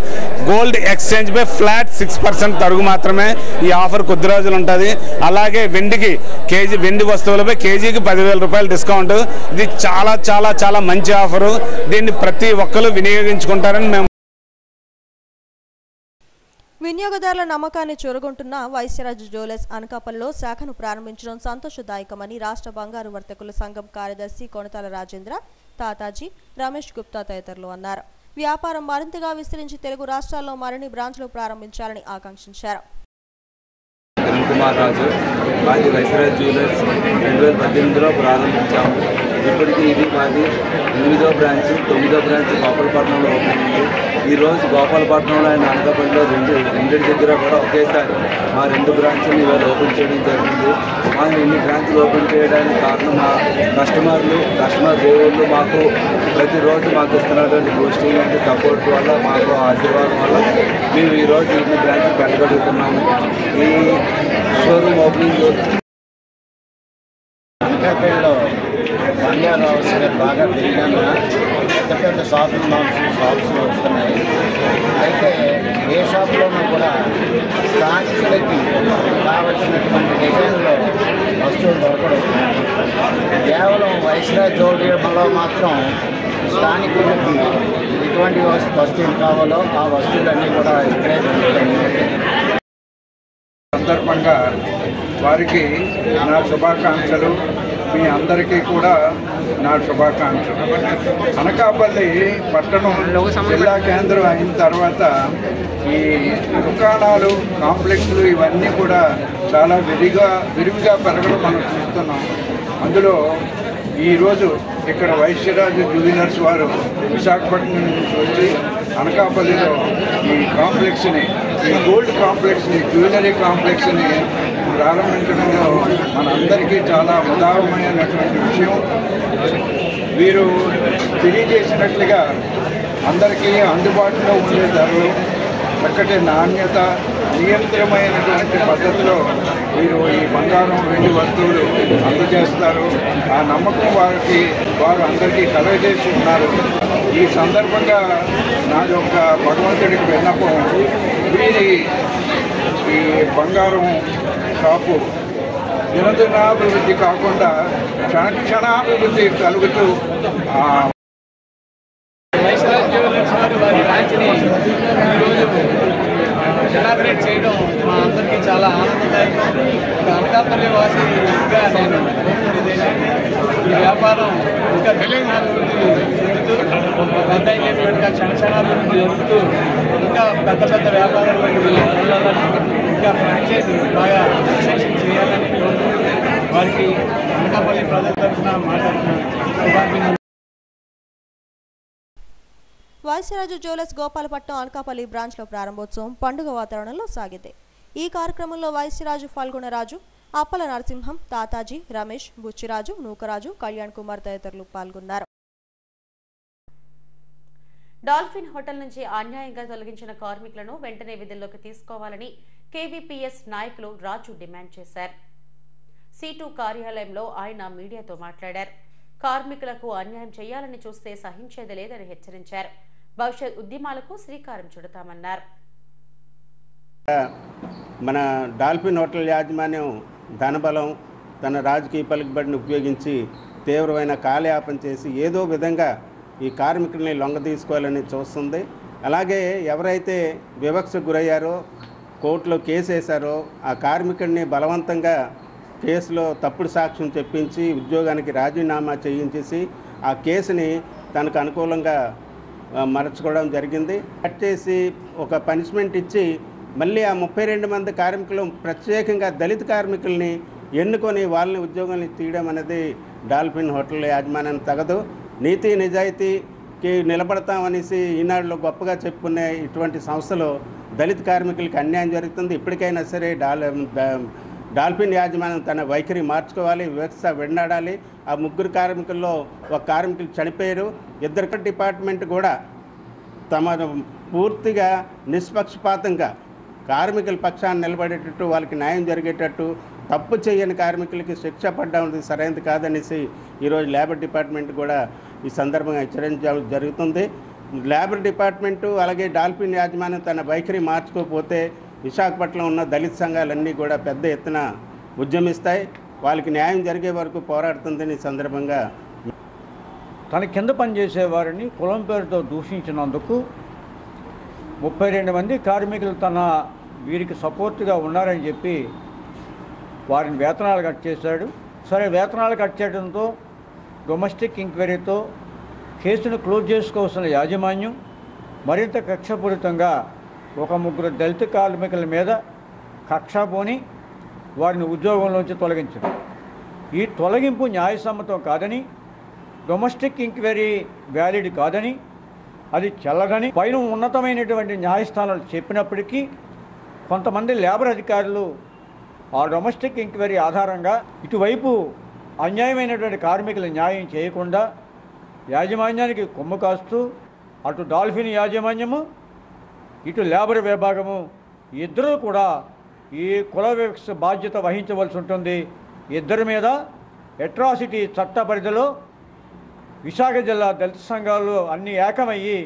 గోల్డ్ ఎక్స్చేంజ్ పై ఫ్లాట్ 6% తరుగు మాత్రమే. ఈ ఆఫర్ కొద్ది రోజులు ఉంటుంది. అలాగే వెండి వస్తువులపై కేజీకి 10,000 రూపాయలు డిస్కౌంట్. ఇది చాలా చాలా చాలా మంచి ఆఫరు. దీన్ని ప్రతి ఒక్కరు వినియోగించుకుంటారని మేము వినియోగదారుల నమ్మకాన్ని చూరగొంటున్న వైశ్యరాజ్ జ్యువెలర్స్ అనకాపల్లిలో శాఖను ప్రారంభించడం సంతోషదాయకమని రాష్ట్ర బంగారు వర్తకుల సంఘం కార్యదర్శి కొనతాల రాజేంద్ర, తాతాజీ, రమేష్ గుప్తా తదితరులు అన్నారు. వ్యాపారం మరింతగా విస్తరించి తెలుగు రాష్ట్రాల్లో మరిన్ని బ్రాంచ్లు ప్రారంభించాలని ఆకాంక్షించారు. కుమార్ రాజు, మాది వైశ్యరాజ్ జ్యువెలర్స్ 2018లో ప్రారంభించాము. ఇప్పటికీ ఇది మాది 8వ బ్రాంచ్, 9వ బ్రాంచ్ గోపాలపట్నంలో ఓపెన్ అయింది. ఈరోజు గోపాలపట్నంలో ఆయన అనకాపల్లిలో రెండింటి దగ్గర కూడా ఒకేసారి మా 2 బ్రాంచ్లు ఇవాళ ఓపెన్ చేయడం జరిగింది. మాకు ఇన్ని బ్రాంచ్లు ఓపెన్ చేయడానికి కారణం మా కస్టమర్ దేవుళ్ళు మాకు ప్రతిరోజు మాకు ఇస్తున్నటువంటి బూస్టింగ్ అంటే సపోర్ట్ వల్ల, మాకు ఆశీర్వాదం వల్ల మేము ఈరోజు ఇన్ని బ్రాంచ్లు పెట్టగలుగుతున్నాము. ఈ షోరూమ్ ఓపెనింగ్ అనకాపల్లిలో బంగారు అవసరం బాగా పెరిగాక పెద్ద షాపింగ్ షాప్స్ వస్తున్నాయి. అయితే ఏ షాప్లోనూ కూడా స్థానికులకి కావలసినటువంటి డిజైన్లో వస్తువులు దొరకడం. కేవలం వైశ్యరాజ్ జ్యువెలరీలో మాత్రం స్థానికులకి ఎటువంటి వస్తువులు కావాలో ఆ వస్తువులన్నీ కూడా ఇక్కడే దొరుకుతాయి. సందర్భంగా వారికి నా శుభాకాంక్షలు. మీ అందరికీ కూడా నా శుభాకాంక్షలు. అనకాపల్లి పట్టణం జిల్లా కేంద్రం అయిన తర్వాత ఈ దుకాణాలు, కాంప్లెక్స్లు ఇవన్నీ కూడా చాలా విరివిగా పెరగడం మనం చూస్తున్నాం. అందులో ఈరోజు ఇక్కడ వైశ్యరాజ్ జ్యువెలర్స్ వారు విశాఖపట్నం నుంచి వచ్చి అనకాపల్లిలో ఈ కాంప్లెక్స్ని, ఈ గోల్డ్ కాంప్లెక్స్ని, జ్యువెలరీ కాంప్లెక్స్ని ప్రారంభించడంలో మనందరికీ చాలా ఉదాహరణమైనటువంటి విషయం. వీరు తెలియజేసినట్లుగా అందరికీ అందుబాటులో ఉండే ధరలు, చక్కటి నాణ్యత, నియంత్రణమైనటువంటి పద్ధతిలో వీరు ఈ బంగారం, వెండి వస్తువులు అందజేస్తారు. ఆ నమ్మకం వారు అందరికీ కలగజేసి ఉన్నారు. ఈ సందర్భంగా నాది ఒక భగవంతుడికి విన్నపం, వీరి ఈ బంగారం షాపు దినదినాభివృద్ధి కాకుండా క్షణాభివృద్ధి కలుగుతూ వైశ్యరాజ్ జ్యువెలర్స్ వారి బ్రాంచ్ని ఈరోజు ఇనాగ్రేట్ చేయడం మా అందరికీ చాలా ఆనందదాయకం. అనకాపల్లి వాసిగా నేను కోరుకునేది ఏంటంటే ఈ వ్యాపారం ఇంకా తెలంగాణాభివృద్ధి జరుగుతూ పెద్ద అయినటువంటి క్షణక్షణాభివృద్ధి జరుగుతూ ఇంకా పెద్ద వ్యాపారాలకు వెళ్ళాలని ఇంకా ఫ్రాంచైజీ బాగా ఎక్స్టెన్షన్ చేయాలని కోరుకుంటూ వారికి అనకాపల్లి ప్రజల తరఫున మాట్లాడుతున్నాను. శుభాభినందనలు. వాయిస్రాజు జ్యువెలర్స్ గోపాలపట్నం అనకాపల్లి బ్రాంచ్లో ప్రారంభోత్సవం పండుగ వాతావరణంలో సాగింది. ఈ కార్యక్రమంలో వాయిస్రాజు ఫల్గుణరాజు, అప్పల నరసింహం, తాతాజీ, రమేష్, బుచ్చిరాజు, నూకరాజు, కళ్యాణ్ కుమార్ తదితరులు పాల్గొన్నారు. డాల్ఫిన్ హోటల్ నుంచి అన్యాయంగా తొలగించిన కార్మికులను వెంటనే విధుల్లోకి తీసుకోవాలని కేవీపీఎస్ నాయకులు రాజు డిమాండ్ చేశారు. C2 కార్యాలయంలో ఆయన మీడియాతో మాట్లాడారు. కార్మికులకు అన్యాయం చేయాలని చూస్తే సహించేది లేదని హెచ్చరించారు. భవిష్యత్ ఉద్యమాలకు శ్రీకారం చుడతామన్నారు. మన డాల్ఫిన్ హోటల్ యాజమాన్యం ధనబలం తన రాజకీయ పలుకుబడిని ఉపయోగించి తీవ్రమైన కాలయాపన చేసి ఏదో విధంగా ఈ కార్మికుల్ని లొంగ తీసుకోవాలని చూస్తుంది. అలాగే ఎవరైతే వివక్షకు గురయ్యారో కోర్టులో కేసు వేశారో ఆ కార్మికుడిని బలవంతంగా కేసులో తప్పుడు సాక్ష్యం చెప్పించి ఉద్యోగానికి రాజీనామా చేయించేసి ఆ కేసుని తనకు అనుకూలంగా మరచుకోవడం జరిగింది. కట్ చేసి ఒక పనిష్మెంట్ ఇచ్చి మళ్ళీ ఆ 32 మంది కార్మికులు ప్రత్యేకంగా దళిత కార్మికుల్ని ఎన్నుకొని వాళ్ళని ఉద్యోగాన్ని తీయడం అనేది డాల్ఫిన్ హోటల్ యాజమాన్యానికి తగదు. నీతి నిజాయితీకి నిలబడతామనేసి ఈనాడులో గొప్పగా చెప్పుకునే ఇటువంటి సంస్థలో దళిత కార్మికులకి అన్యాయం జరుగుతుంది. ఇప్పటికైనా సరే డాల్ఫిన్ యాజమాన్యం తన వైఖరి మార్చుకోవాలి, వ్యవస్థ వెన్నాడాలి. ఆ 3 కార్మికుల్లో ఒక కార్మికులు చనిపోయారు. 2 డిపార్ట్మెంట్ కూడా తమ పూర్తిగా నిష్పక్షపాతంగా కార్మికుల పక్షాన్ని నిలబడేటట్టు వాళ్ళకి న్యాయం జరిగేటట్టు తప్పు చేయని కార్మికులకి శిక్ష పడ్డం సరైనది కాదనేసి ఈరోజు లేబర్ డిపార్ట్మెంట్ కూడా ఈ సందర్భంగా హెచ్చరించడం జరుగుతుంది. లేబర్ డిపార్ట్మెంటు అలాగే డాల్ఫిన్ యాజమాన్యం తన వైఖరి మార్చుకోకపోతే విశాఖపట్నంలో ఉన్న దళిత సంఘాలన్నీ కూడా పెద్ద ఎత్తున ఉద్యమిస్తాయి. వాళ్ళకి న్యాయం జరిగే వరకు పోరాడుతుందని ఈ సందర్భంగా తన కింద పనిచేసే వారిని కులం పేరుతో దూషించినందుకు 32 మంది కార్మికులు వీరికి సపోర్ట్గా ఉన్నారని చెప్పి వారిని వేతనాలు కట్ చేశాడు. సరే, వేతనాలు కట్ చేయడంతో డొమెస్టిక్ ఎంక్వైరీతో కేసును క్లోజ్ చేసుకోవాల్సిన యాజమాన్యం మరింత కక్షపూరితంగా ఒక 3 దళిత కార్మికుల మీద కక్ష పోని వారిని ఉద్యోగంలోంచి తొలగించారు. ఈ తొలగింపు న్యాయసమ్మతం కాదని, డొమెస్టిక్ ఎంక్వైరీ వ్యాలిడ్ కాదని, అది చెల్లదని పైన ఉన్నతమైనటువంటి న్యాయస్థానాలు చెప్పినప్పటికీ కొంతమంది లేబర్ అధికారులు ఆ డొమెస్టిక్ ఎంక్వైరీ ఆధారంగా ఇటువైపు అన్యాయమైనటువంటి కార్మికుల న్యాయం చేయకుండా యాజమాన్యానికి కొమ్ము కాస్తూ అటు డాల్ఫిన్ యాజమాన్యము ఇటు లేబర్ విభాగము ఇద్దరూ కూడా ఈ కుల వివక్ష బాధ్యత వహించవలసి ఉంటుంది. ఇద్దరి మీద అట్రాసిటీ చట్ట పరిధిలో విశాఖ జిల్లా దళిత సంఘాలు అన్ని ఏకమయ్యి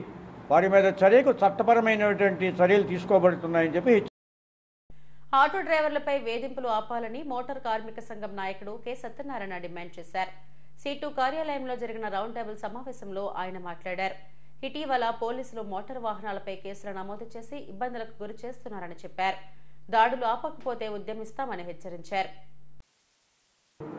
వారి మీద చట్టపరమైనటువంటి చర్యలు తీసుకోబడుతున్నాయని చెప్పి ఆటో డ్రైవర్లపై వేధింపులు ఆపాలని మోటార్ కార్మిక సంఘం నాయకుడు కె సత్యనారాయణ డిమాండ్ చేశారు. C2 కార్యాలయంలో జరిగిన రౌండ్ టేబుల్ సమావేశంలో ఆయన మాట్లాడారు. ఇటీవల పోలీసులు మోటార్ వాహనాలపై కేసులు నమోదు చేసి ఇబ్బందులకు గురి చేస్తున్నారని చెప్పారు. దాడులు ఆపకపోతే ఉద్యమిస్తామని హెచ్చరించారు.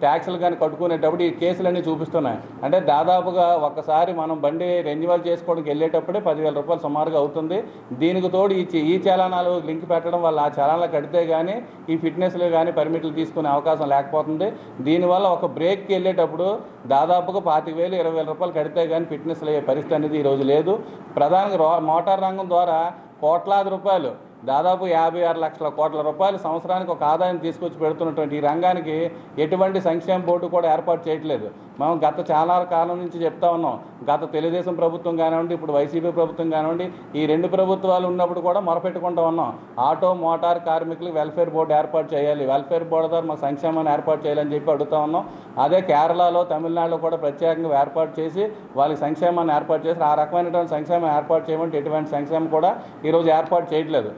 ట్యాక్సులు కానీ కట్టుకునేటప్పుడు ఈ కేసులన్నీ చూపిస్తున్నాయి. అంటే దాదాపుగా ఒక్కసారి మనం బండి రెన్యువల్ చేసుకోవడానికి వెళ్ళేటప్పుడే 10,000 రూపాయలు సుమారుగా అవుతుంది. దీనికి తోడు ఈ చలానాలు లింక్ పెట్టడం వల్ల ఆ చలానాలు కడితే కానీ ఈ ఫిట్నెస్లు కానీ పర్మిట్లు తీసుకునే అవకాశం లేకపోతుంది. దీనివల్ల ఒక బ్రేక్కి వెళ్ళేటప్పుడు దాదాపుగా 25,000 20,000 రూపాయలు కడితే కానీ ఫిట్నెస్లు అయ్యే పరిస్థితి అనేది ఈరోజు లేదు. ప్రధానంగా మోటార్ రంగం ద్వారా కోట్లాది రూపాయలు, దాదాపు 56 లక్షల కోట్ల రూపాయలు సంవత్సరానికి ఒక ఆదాయం తీసుకొచ్చి పెడుతున్నటువంటి ఈ రంగానికి ఎటువంటి సంక్షేమ బోర్డు కూడా ఏర్పాటు చేయట్లేదు. మనం గత చాలా కాలం నుంచి చెప్తా ఉన్నాం. గత తెలుగుదేశం ప్రభుత్వం కానివ్వండి, ఇప్పుడు వైసీపీ ప్రభుత్వం కానివ్వండి, ఈ 2 ప్రభుత్వాలు ఉన్నప్పుడు కూడా మొరపెట్టుకుంటూ ఉన్నాం. ఆటో మోటార్ కార్మికులకు వెల్ఫేర్ బోర్డు ఏర్పాటు చేయాలి, వెల్ఫేర్ బోర్డు ద్వారా మా సంక్షేమాన్ని ఏర్పాటు చేయాలని చెప్పి అడుగుతా ఉన్నాం. అదే కేరళలో, తమిళనాడులో కూడా ప్రత్యేకంగా ఏర్పాటు చేసి వాళ్ళకి సంక్షేమాన్ని ఏర్పాటు చేసి ఆ రకమైనటువంటి సంక్షేమం ఏర్పాటు చేయమంటే ఎటువంటి సంక్షేమం కూడా ఈరోజు ఏర్పాటు చేయట్లేదు.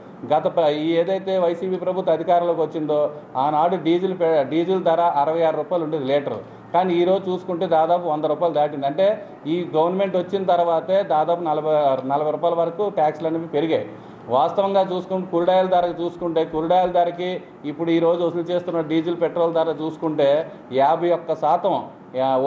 ఏదైతే వైసీపీ ప్రభుత్వం అధికారంలోకి వచ్చిందో ఆనాడు డీజిల్ ధర 66 రూపాయలు ఉండేది లీటరు. కానీ ఈరోజు చూసుకుంటే దాదాపు 100 రూపాయలు దాటింది. అంటే ఈ గవర్నమెంట్ వచ్చిన తర్వాతే దాదాపు 40 రూపాయల వరకు ట్యాక్స్లు అనేవి పెరిగాయి. వాస్తవంగా చూసుకుంటే కూరగాయల ధర చూసుకుంటే కూరగాయల ధరకి ఇప్పుడు ఈరోజు వసూలు చేస్తున్న డీజిల్ పెట్రోల్ ధర చూసుకుంటే 51%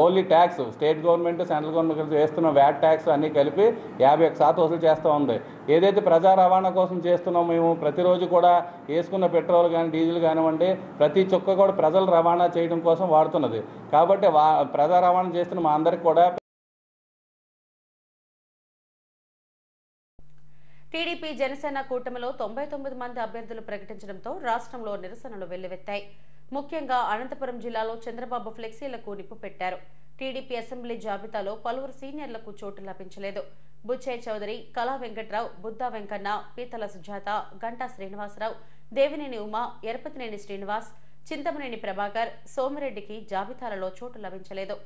only tax state government central government వేస్తున్న వ్యాట్ ట్యాక్స్ అన్నీ కలిపి 51% వసూలు చేస్తూ ఉంది. ఏదైతే ప్రజా రవాణా కోసం చేస్తున్నామో మేము ప్రతిరోజు కూడా వేసుకున్న పెట్రోల్ కానీ డీజిల్ కానివ్వండి ప్రతి చుక్క కూడా ప్రజలు రవాణా చేయడం కోసం వాడుతున్నది. కాబట్టి ప్రజా రవాణా చేస్తున్న మా అందరికి కూడా టీడీపీ జనసేన కూటమిలో 99 మంది అభ్యర్థులు ప్రకటించడంతో రాష్ట్రంలో నిరసనలు వెల్లువెత్తాయి. ముఖ్యంగా అనంతపురం జిల్లాలో చంద్రబాబు ఫ్లెక్సీలకు నిప్పు పెట్టారు. టీడీపీ అసెంబ్లీ జాబితాలో పలువురు సీనియర్లకు చోటు లభించలేదు. బుచ్చయ్య చౌదరి, కళా వెంకట్రావు, బుద్దా వెంకన్న, పీతల సుజాత, గంటా శ్రీనివాసరావు, దేవినేని ఉమా, ఎరపతినేని శ్రీనివాస్, చింతమనేని ప్రభాకర్, సోమిరెడ్డికి జాబితాలలో చోటు లభించలేదు.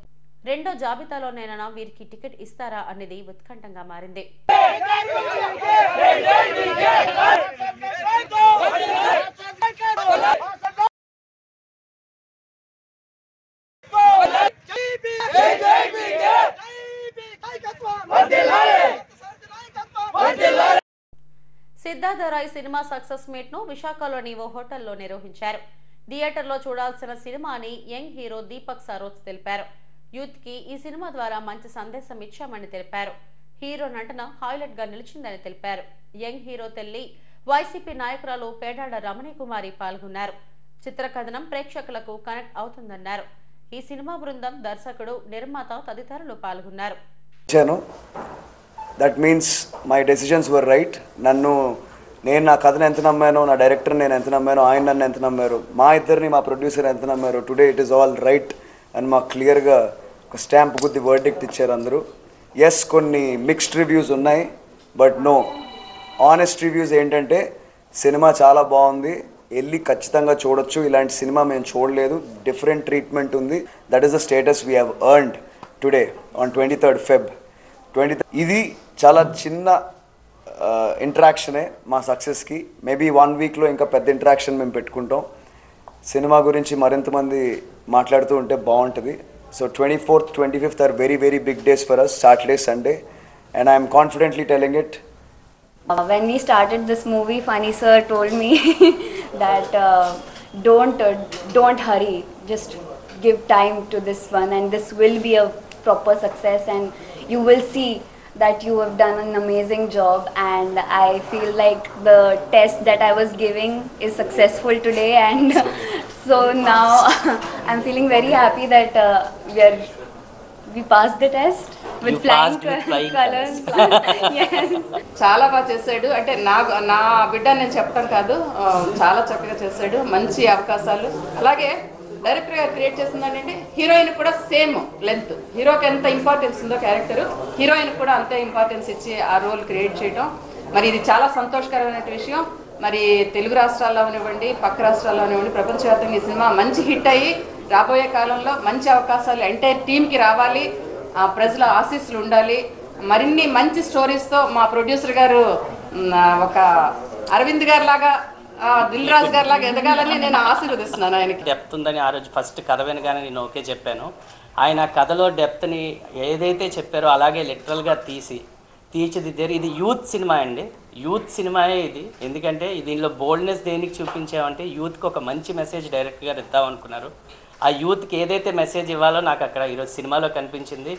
రెండో జాబితాలోనైనా వీరికి టికెట్ ఇస్తారా అనేది ఉత్కంఠంగా మారింది. సిద్ధార్థరాయ్ సినిమా సక్సెస్ మీట్ ను విశాఖలోని ఓ హోటల్లో నిర్వహించారు. థియేటర్లో చూడాల్సిన సినిమాని యంగ్ హీరో దీపక్ సరోజ్ తెలిపారు. యూత్ కి ఈ సినిమా ద్వారా మంచి సందేశం ఇచ్చామని తెలిపారు. హీరో నటన హైలైట్ గా నిలిచిందని తెలిపారు. యంగ్ హీరో తెల్లి వైసీపీ నాయకురాలు పేడాడ రమణి కుమారి పాల్గొన్నారు. చిత్రకథనం ప్రేక్షకులకు కనెక్ట్ అవుతుందన్నారు. ఈ సినిమా బృందం దర్శకుడు, నిర్మాత తదితరులు పాల్గొన్నారు. That means my decisions were right. నేను నా కథను ఎంత నమ్మానో, నా డైరెక్టర్ నేను ఎంత నమ్మానో, ఆయన నన్ను ఎంత నమ్మారు, మా ఇద్దరిని మా ప్రొడ్యూసర్ ఎంత నమ్మారు, today it is all right అని మాకు క్లియర్గా ఒక స్టాంప్ గుద్ది వర్డిక్ట్ ఇచ్చారు అందరూ. ఎస్, కొన్ని మిక్స్డ్ రివ్యూస్ ఉన్నాయి, బట్ నో, ఆనెస్ట్ రివ్యూస్ ఏంటంటే సినిమా చాలా బాగుంది, వెళ్ళి ఖచ్చితంగా చూడొచ్చు, ఇలాంటి సినిమా మేము చూడలేదు, డిఫరెంట్ ట్రీట్మెంట్ ఉంది, that is the status we have earned today on 23rd Feb. ఇది చాలా చిన్న ఇంటరాక్షనే మా సక్సెస్కి. మేబీ 1 వీక్లో ఇంకా పెద్ద ఇంటరాక్షన్ మేము పెట్టుకుంటాం. సినిమా గురించి మరింతమంది మాట్లాడుతూ ఉంటే బాగుంటుంది. So 24th, 25th are very, very big days for us, Saturday, Sunday, and I am confidently telling it. When we started this movie, Funny Sir told me that don't hurry, just give time to this one and this will be a proper success and you will see that you have done an amazing job, and I feel like the test that I was giving is successful today, and so now I'm feeling very happy that we passed the test with flying colors. Yes. చాలా బాగా చేశాడు. అంటే నా బిడ్డ నేను చెప్పడం కాదు, చాలా చక్కగా చేశాడు, మంచి అవకాశాలు. అలాగే డైరెక్టర్ గారు క్రియేట్ చేసిందంటే హీరోయిన్ కూడా సేమ్ లెంత్, హీరోకి ఎంత ఇంపార్టెన్స్ ఉందో క్యారెక్టర్, హీరోయిన్ కూడా అంతే ఇంపార్టెన్స్ ఇచ్చి ఆ రోల్ క్రియేట్ చేయడం, మరి ఇది చాలా సంతోషకరమైన విషయం. మరి తెలుగు రాష్ట్రాల్లో ఇవ్వండి, పక్క రాష్ట్రాల్లో ఇవ్వండి, ప్రపంచవ్యాప్తంగా ఈ సినిమా మంచి హిట్ అయ్యి రాబోయే కాలంలో మంచి అవకాశాలు ఎంటైర్ టీంకి రావాలి, ప్రజల ఆశీస్సులు ఉండాలి. మరిన్ని మంచి స్టోరీస్తో మా ప్రొడ్యూసర్ గారు ఒక అరవింద్ గారి లాగా, దిల్ రాజు గారి లాగా ఎదగాలని నేను ఆశీర్వదిస్తున్నాను. ఆయనకి డెప్త్ ఉందని ఆ రోజు ఫస్ట్ కథ వినగానే నేను ఓకే చెప్పాను. ఆయన కథలో డెప్త్ని ఏదైతే చెప్పారో అలాగే లిటరల్గా తీర్చిదిద్దారు. ఇది యూత్ సినిమా అండి, యూత్ సినిమాయే ఇది. ఎందుకంటే దీనిలో బోల్డ్నెస్ దేనికి చూపించామంటే యూత్కి ఒక మంచి మెసేజ్ డైరెక్ట్ గారు ఇద్దామనుకున్నారు. ఆ యూత్కి ఏదైతే మెసేజ్ ఇవ్వాలో నాకు అక్కడ ఈరోజు సినిమాలో కనిపించింది.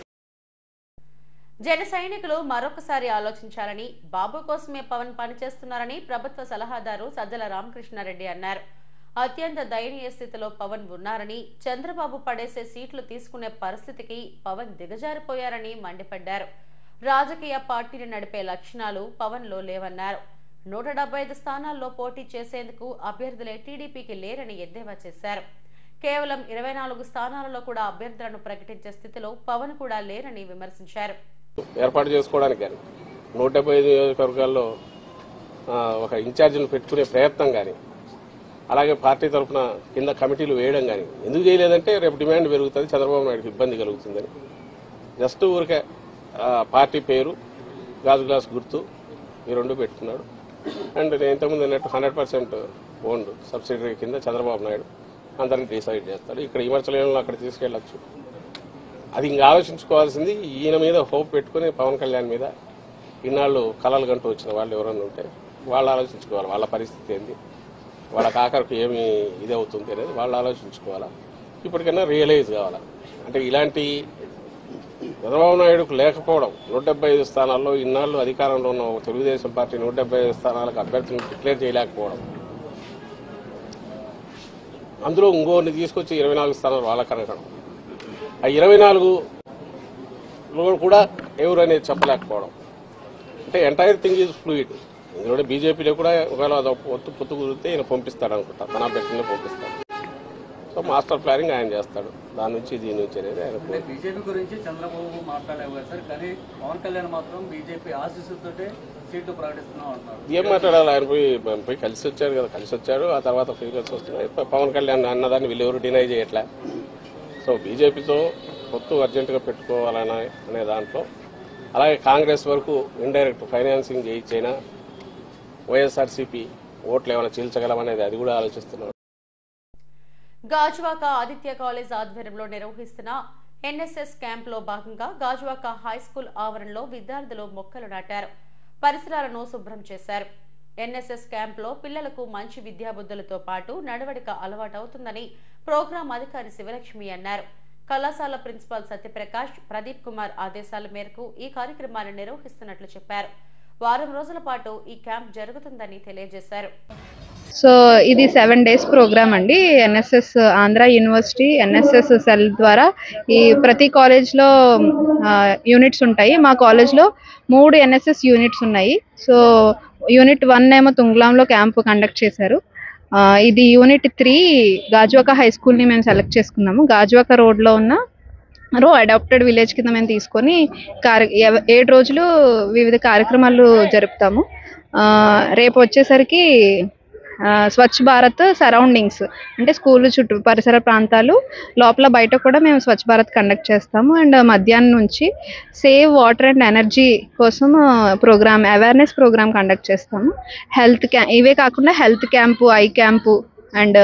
జన సైనికులు మరొకసారి ఆలోచించాలని, బాబు కోసమే పవన్ పనిచేస్తున్నారని ప్రభుత్వ సలహాదారు సజ్జల రామకృష్ణారెడ్డి అన్నారు. అత్యంత దయనీయ స్థితిలో పవన్ ఉన్నారని, చంద్రబాబు పడేసే సీట్లు తీసుకునే పరిస్థితికి పవన్ దిగజారిపోయారని మండిపడ్డారు. రాజకీయ పార్టీని నడిపే లక్షణాలు పవన్లో లేవన్నారు. 175 స్థానాల్లో పోటీ చేసేందుకు అభ్యర్థులే టీడీపీకి లేరని ఎద్దేవా చేశారు. కేవలం 24 స్థానాలలో కూడా అభ్యర్థులను ప్రకటించే స్థితిలో పవన్ కూడా లేరని విమర్శించారు. ఏర్పాటు చేసుకోవడానికి కానీ 175 నియోజకవర్గాల్లో ఒక ఇన్ఛార్జిని పెట్టుకునే ప్రయత్నం కానీ, అలాగే పార్టీ తరఫున కింద కమిటీలు వేయడం కానీ ఎందుకు చేయలేదంటే రేపు డిమాండ్ పెరుగుతుంది, చంద్రబాబు నాయుడుకి ఇబ్బంది కలుగుతుందని. జస్ట్ ఊరికే పార్టీ పేరు, గాజు గ్లాస్ గుర్తు, ఈ 2 పెట్టుకున్నాడు. అండ్ నేను ఇంతకుముందు అన్నట్టు 100% ఓన్డ్ సబ్సిడరీ కింద చంద్రబాబు నాయుడు అందరినీ డిసైడ్ చేస్తాడు. ఇక్కడ విమర్శలను అక్కడ తీసుకెళ్ళచ్చు, అది ఇంకా ఆలోచించుకోవాల్సింది ఈయన మీద హోప్ పెట్టుకుని పవన్ కళ్యాణ్ మీద ఇన్నాళ్ళు కలలు గంటూ వచ్చిన వాళ్ళు ఎవరన్నా ఉంటే వాళ్ళు ఆలోచించుకోవాలి, వాళ్ళ పరిస్థితి ఏంది, వాళ్ళకి ఆఖరికి ఏమి ఇది అవుతుంది అనేది వాళ్ళు ఆలోచించుకోవాలా. ఇప్పటికైనా రియలైజ్ కావాలా. అంటే ఇలాంటి చంద్రబాబు నాయుడుకు లేకపోవడం, 175 స్థానాల్లో ఇన్నాళ్ళు అధికారంలో ఉన్న తెలుగుదేశం పార్టీ 175 స్థానాలకు అభ్యర్థులను డిక్లేర్ చేయలేకపోవడం, అందులో ఇంకోరిని తీసుకొచ్చి 24 స్థానాలు వాళ్ళకి అనగడం, ఆ 24లో కూడా ఎవరు అనేది చెప్పలేకపోవడం, అంటే ఎంటైర్ థింగ్ ఈజ్ ఫ్లూయిడ్. ఇందులో బీజేపీలో కూడా ఒకవేళ పొత్తు కుదిరితే ఈయన పంపిస్తాడు అనుకుంటా, తన అభ్యర్థులనే పంపిస్తాడు. సో మాస్టర్ ప్లానింగ్ ఆయన చేస్తాడు, దాని నుంచి దీని నుంచి అనేది ఆయన. బీజేపీ గురించి చంద్రబాబు మాట్లాడలేవు కదా సార్, కానీ పవన్ కళ్యాణ్ మాత్రం బీజేపీ ఆశీస్సులతోటే సీట్లు ప్రకటిస్తున్నాం అంటున్నారు. ఏం మాట్లాడాలి, ఆయన పోయి కలిసి వచ్చాడు కదా, కలిసి వచ్చాడు, ఆ తర్వాత ఫీలింగ్స్ వస్తున్నాయి. పవన్ కళ్యాణ్ అన్నదాన్ని వీళ్ళు ఎవరు డినై చేయట్లే. సో బీజేపీతో పొత్తు అర్జెంటుగా పెట్టుకోవాలనే దాంట్లో, అలాగే కాంగ్రెస్ వరకు ఇండైరెక్ట్ ఫైనాన్సింగ్ చేయించైనా వైఎస్ఆర్సీపీ ఓట్లు ఏమైనా చీల్చగలమనేది అది కూడా ఆలోచిస్తున్నారు. గాజువాక ఆదిత్య కాలేజ్ ఆధ్వర్యంలో నిర్వహిస్తున్న ఎన్ఎస్ఎస్ క్యాంపులో భాగంగా గాజువాక హై స్కూల్ ఆవరణలో విద్యార్థులు మొక్కలు నాటారు, పరిసరాలను శుభ్రం చేశారు. ఎన్ఎస్ఎస్ క్యాంపులో పిల్లలకు మంచి విద్యాబుద్ధులతో పాటు నడవడిక అలవాటవుతుందని ప్రోగ్రాం అధికారి శివలక్ష్మి అన్నారు. కళాశాల ప్రిన్సిపాల్ సత్యప్రకాష్, ప్రదీప్ కుమార్ ఆదేశాల మేరకు ఈ కార్యక్రమాన్ని నిర్వహిస్తున్నట్లు చెప్పారు. వారం రోజుల పాటు ఈ క్యాంప్ జరుగుతుందని తెలియజేశారు. సో ఇది 7 days ప్రోగ్రామ్ అండి. NSS Andhra university NSS cell ద్వారా ఈ ప్రతి కాలేజ్లో యూనిట్స్ ఉంటాయి. మా కాలేజ్లో 3 ఎన్ఎస్ఎస్ యూనిట్స్ ఉన్నాయి. సో యూనిట్ 1 ఏమో తుంగ్లాంలో క్యాంపు కండక్ట్ చేశారు. ఇది యూనిట్ 3 గాజువాక హై స్కూల్ని మేము సెలెక్ట్ చేసుకున్నాము. గాజువాక రోడ్లో ఉన్న అడాప్టెడ్ విలేజ్ కింద మేము తీసుకొని 7 రోజులు వివిధ కార్యక్రమాలు జరుపుతాము. రేపు వచ్చేసరికి స్వచ్ఛ భారత్ సరౌండింగ్స్ అంటే స్కూల్ చుట్టూ పరిసర ప్రాంతాలు లోపల బయట కూడా మేము స్వచ్ఛ భారత్ కండక్ట్ చేస్తాము. అండ్ మధ్యాహ్నం నుంచి సేవ్ వాటర్ అండ్ ఎనర్జీ కోసం ప్రోగ్రామ్ అవేర్నెస్ ప్రోగ్రామ్ కండక్ట్ చేస్తాము. ఇవే కాకుండా health camp, eye camp and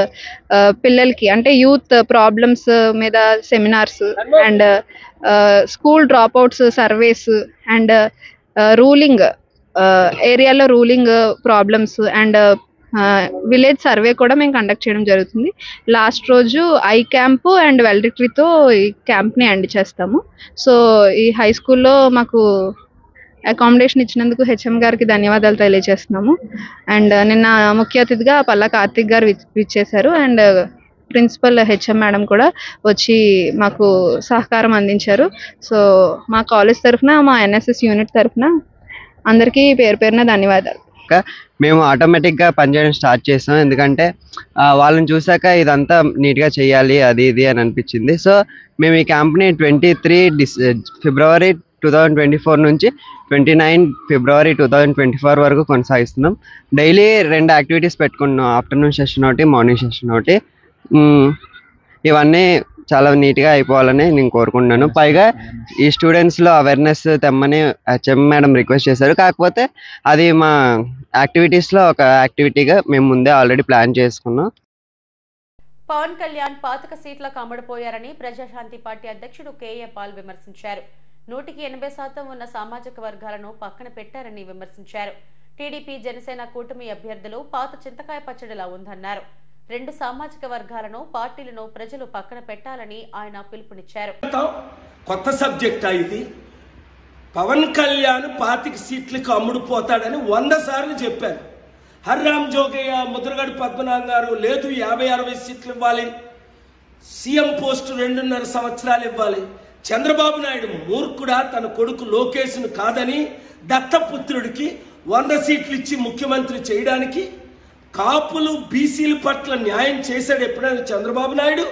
పిల్లలకి అంటే యూత్ ప్రాబ్లమ్స్ మీద seminars and school dropouts surveys and రూలింగ్ ఏరియాలో రూలింగ్ ప్రాబ్లమ్స్ అండ్ విలేజ్ సర్వే కూడా మేము కండక్ట్ చేయడం జరుగుతుంది. లాస్ట్ రోజు ఐ క్యాంపు అండ్ వెల్డిక్టరీతో ఈ క్యాంప్ని ఎండ్ చేస్తాము. సో ఈ హై స్కూల్లో మాకు అకామిడేషన్ ఇచ్చినందుకు హెచ్ఎం గారికి ధన్యవాదాలు తెలియజేస్తున్నాము. అండ్ నిన్న ముఖ్య అతిథిగా పల్లా కార్తిక్ గారు విచ్చేశారు. అండ్ ప్రిన్సిపల్ హెచ్ఎం మేడం కూడా వచ్చి మాకు సహకారం అందించారు. సో మా కాలేజ్ తరఫున, మా ఎన్ఎస్ఎస్ యూనిట్ తరఫున అందరికీ పేరు పేరున ధన్యవాదాలు. మేము ఆటోమేటిక్గా పనిచేయడం స్టార్ట్ చేస్తాం, ఎందుకంటే వాళ్ళని చూసాక ఇదంతా నీట్గా చేయాలి అది ఇది అని అనిపించింది. సో మేము ఈ క్యాంప్ని 23 ఫిబ్రవరి 2024 నుంచి 29 ఫిబ్రవరి 2024 వరకు కొనసాగిస్తున్నాం. డైలీ 2 యాక్టివిటీస్ పెట్టుకుంటున్నాం, ఆఫ్టర్నూన్ సెషన్ ఒకటి, మార్నింగ్ సెషన్ ఒకటి. ఇవన్నీ చాలా నీట్గా అయిపోవాలని నేను కోరుకుంటున్నాను. పైగా ఈ స్టూడెంట్స్లో అవేర్నెస్ తెమ్మని హెచ్ఎం మేడం రిక్వెస్ట్ చేశారు. కాకపోతే అది మా యాక్టివిటీస్లో ఒక యాక్టివిటీగా మేము ముందే ఆల్రెడీ ప్లాన్ చేసుకున్నాం. పవన్ కళ్యాణ్ పాతిక సీట్లకు అమ్ముడుపోయారని ప్రజాశాంతి పార్టీ అధ్యక్షుడు కేఏ పాల్ విమర్శించారు. 180% ఉన్న సామాజిక వర్గాలను పక్కన పెట్టారని విమర్శించారు. టీడీపీ జనసేన కూటమి అభ్యర్థులు పాత చింతకాయ పచ్చడిలా ఉందన్నారు. 2 సామాజిక వర్గాలను పార్టీలను ప్రజలు పక్కన పెట్టాలని ఆయన పిలుపునిచ్చారు. కొత్త సబ్జెక్ట్ ఇది. పవన్ కళ్యాణ్ 25 సీట్లకు అమ్ముడుపోతాడని 100 సార్లు చెప్పారు. హర్రామ్ జోగయ్య, ముద్రగడ పద్మనాభం గారు లేదు 50-60 సీట్లు ఇవ్వాలి, సీఎం పోస్టు 2.5 సంవత్సరాలు ఇవ్వాలి. చంద్రబాబు నాయుడు మూర్ఖుడా తన కొడుకు లోకేష్ను కాదని దత్తపుత్రుడికి 100 సీట్లు ఇచ్చి ముఖ్యమంత్రి చేయడానికి కాపులు బీసీల పట్ల న్యాయం చేశాడు ఎప్పుడైనా చంద్రబాబు నాయుడు?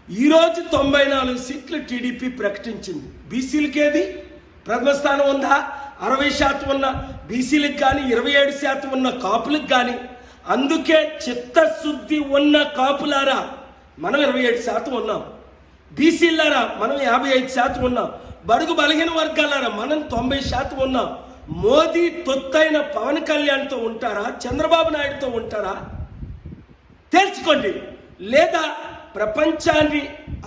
ఈరోజు 94 సీట్లు టీడీపీ ప్రకటించింది. బీసీలకేది ప్రథమ స్థానం ఉందా? 60% ఉన్న బీసీలకు కానీ 27% ఉన్న కాపులకు కానీ. అందుకే చిత్తశుద్ధి ఉన్న కాపులారా మనం 27% ఉన్నాం, బీసీలారా మనం 55% ఉన్నాం, బడుగు బలహీన వర్గాలారా మనం 90% ఉన్నాం. మోదీ తొత్తైన పవన్ కళ్యాణ్తో ఉంటారా, చంద్రబాబు నాయుడుతో ఉంటారా? తేల్చుకోండి. లేదా ప్రపంచాన్ని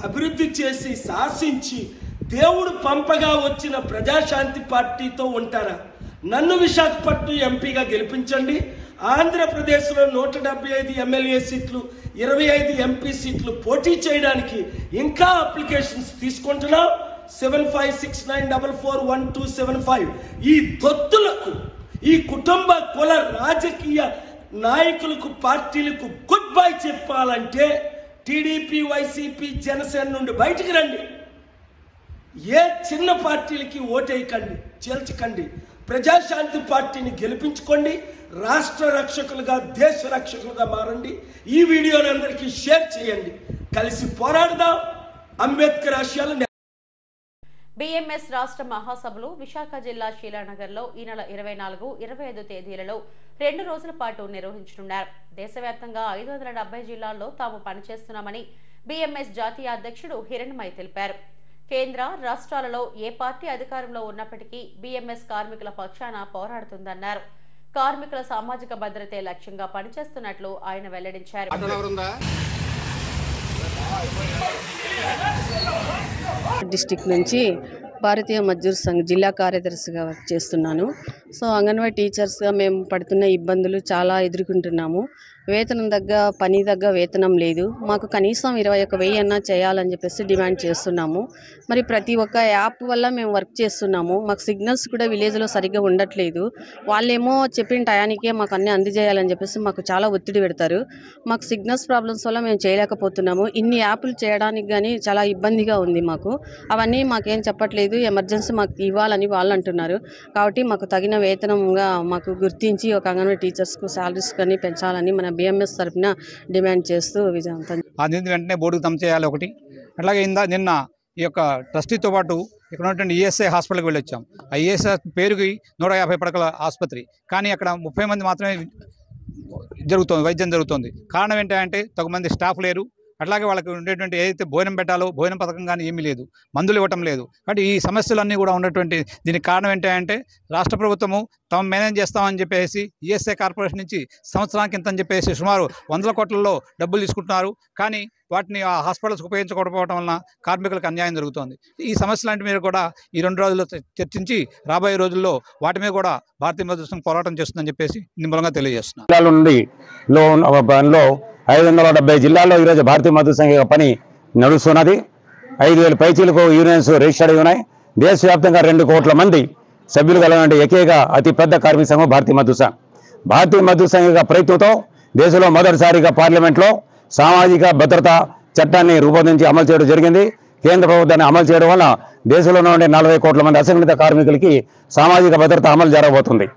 అభివృద్ధి చేసి శాసించి దేవుడు పంపగా వచ్చిన ప్రజాశాంతి పార్టీతో ఉంటారా? నన్ను విశాఖపట్నం ఎంపీగా గెలిపించండి. ఆంధ్రప్రదేశ్లో 175 ఎమ్మెల్యే సీట్లు, 25 ఎంపీ సీట్లు పోటీ చేయడానికి ఇంకా అప్లికేషన్స్ తీసుకుంటున్నాం. 7569441275 ఈ దొత్తులకు, ఈ కుటుంబ కుల రాజకీయ నాయకులకు, పార్టీలకు గుడ్ బై చెప్పాలంటే టీడీపీ, వైసీపీ, జనసేన నుండి బయటికి రండి. ఏ చిన్న పార్టీలకి ఓటేయకండి, చేల్చకండి. ప్రజాశాంతి పార్టీని గెలిపించుకోండి. రాష్ట్ర రక్షకులుగా, దేశ రక్షకులుగా మారండి. ఈ వీడియోని అందరికీ షేర్ చేయండి. కలిసి పోరాడదాం. అంబేద్కర్ ఆశయాలు. BMS రాష్ట్ర మహాసభలు విశాఖ జిల్లా శీలానగర్లో ఈ నెల 24, 25 తేదీలలో 2 రోజుల పాటు నిర్వహించనున్నారు. దేశవ్యాప్తంగా 570 జిల్లాల్లో తాము పనిచేస్తున్నామని BMS జాతీయ అధ్యక్షుడు హిరణ్మయ్ తెలిపారు. కేంద్ర రాష్ట్రాలలో ఏ పార్టీ అధికారంలో ఉన్నప్పటికీ BMS కార్మికుల పక్షాన పోరాడుతుందన్నారు. కార్మికుల సామాజిక భద్రతే లక్ష్యంగా పనిచేస్తున్నట్లు ఆయన వెల్లడించారు. డిస్ట్రిక్ట్ నుంచి భారతీయ మజ్దూర్ సంఘ్ జిల్లా కార్యదర్శిగా వర్క్ చేస్తున్నాను. సో అంగన్వాడీ టీచర్స్గా మేము పడుతున్న ఇబ్బందులు చాలా ఎదుర్కొంటున్నాము. వేతనం తగ్గ, పని తగ్గ వేతనం లేదు. మాకు కనీసం 21,000 అన్నా చేయాలని చెప్పేసి డిమాండ్ చేస్తున్నాము. మరి ప్రతి ఒక్క యాప్ వల్ల మేము వర్క్ చేస్తున్నాము. మాకు సిగ్నల్స్ కూడా విలేజ్లో సరిగ్గా ఉండట్లేదు. వాళ్ళేమో చెప్పిన టయానికే మాకు అన్నీ అందజేయాలని చెప్పేసి మాకు చాలా ఒత్తిడి పెడతారు. మాకు సిగ్నల్స్ ప్రాబ్లమ్స్ వల్ల మేము చేయలేకపోతున్నాము. ఇన్ని యాప్లు చేయడానికి కానీ చాలా ఇబ్బందిగా ఉంది మాకు. అవన్నీ మాకేం చెప్పట్లేదు. ఎమర్జెన్సీ మాకు ఇవ్వాలని వాళ్ళు అంటున్నారు. కాబట్టి మాకు తగిన వేతనంగా మాకు గుర్తించి ఒక అంగన్వాడీ టీచర్స్కు శాలరీస్ కానీ పెంచాలని మన BMS తరఫున డిమాండ్ చేస్తూ విజయవంతం. వెంటనే బోర్డుకు జమ చేయాలి ఒకటి. అట్లాగే నిన్న ఈ యొక్క ట్రస్టీతో పాటు ఇక్కడ ఉన్నటువంటి ESI హాస్పిటల్కి వెళ్ళొచ్చాం. ఆ ESI పేరుకి 150 పడకల ఆసుపత్రి, కానీ అక్కడ 30 మంది మాత్రమే వైద్యం జరుగుతుంది. కారణం ఏంటంటే తగుమంది స్టాఫ్ లేరు. అట్లాగే వాళ్ళకి ఉండేటువంటి ఏదైతే భోజనం పెట్టాలో భోజనం పథకం కానీ ఏమీ లేదు, మందులు ఇవ్వటం లేదు. కాబట్టి ఈ సమస్యలన్నీ కూడా ఉన్నటువంటి దీనికి కారణం ఏంటంటే రాష్ట్ర ప్రభుత్వము తాము మేనేజ్ చేస్తామని చెప్పేసి ESI కార్పొరేషన్ నుంచి సంవత్సరానికి ఇంతని చెప్పేసి సుమారు 100 కోట్లలో డబ్బులు తీసుకుంటున్నారు. కానీ వాటిని ఆ హాస్పిటల్స్కి ఉపయోగించకపోవడం వలన కార్మికులకు అన్యాయం జరుగుతోంది. ఈ సమస్యలాంటి మీద కూడా ఈ 2 రోజుల్లో చర్చించి రాబోయే రోజుల్లో వాటి మీద కూడా భారతీయ మజ్దూర్ సంఘ్ పోరాటం చేస్తుందని చెప్పేసి నిమ్మలంగా తెలియజేస్తున్నాను. జిల్లాల నుండి 570 జిల్లాల్లో ఈరోజు భారతీయ మజ్దూర్ సంఘ్ పని నడుస్తున్నది. 5,000 పైచీలకు యూనియన్స్ రిజిస్టర్ అయి ఉన్నాయి. దేశవ్యాప్తంగా 2 కోట్ల మంది సభ్యులు కలిగిన ఏకైక అతిపెద్ద కార్మిక సంఘం భారతీయ మజ్దూర్ సంఘ్. భారతీయ మజ్దూర్ సంఘ ప్రయత్నంతో దేశంలో మొదటిసారిగా పార్లమెంట్లో సామాజిక భద్రతా చట్టాన్ని రూపొందించి అమలు చేయడం జరిగింది. కేంద్ర ప్రభుత్వాన్ని అమలు చేయడం వల్ల దేశంలో ఉండే 40 కోట్ల మంది అసంఘటిత కార్మికులకి సామాజిక భద్రత అమలు జరగబోతుంది.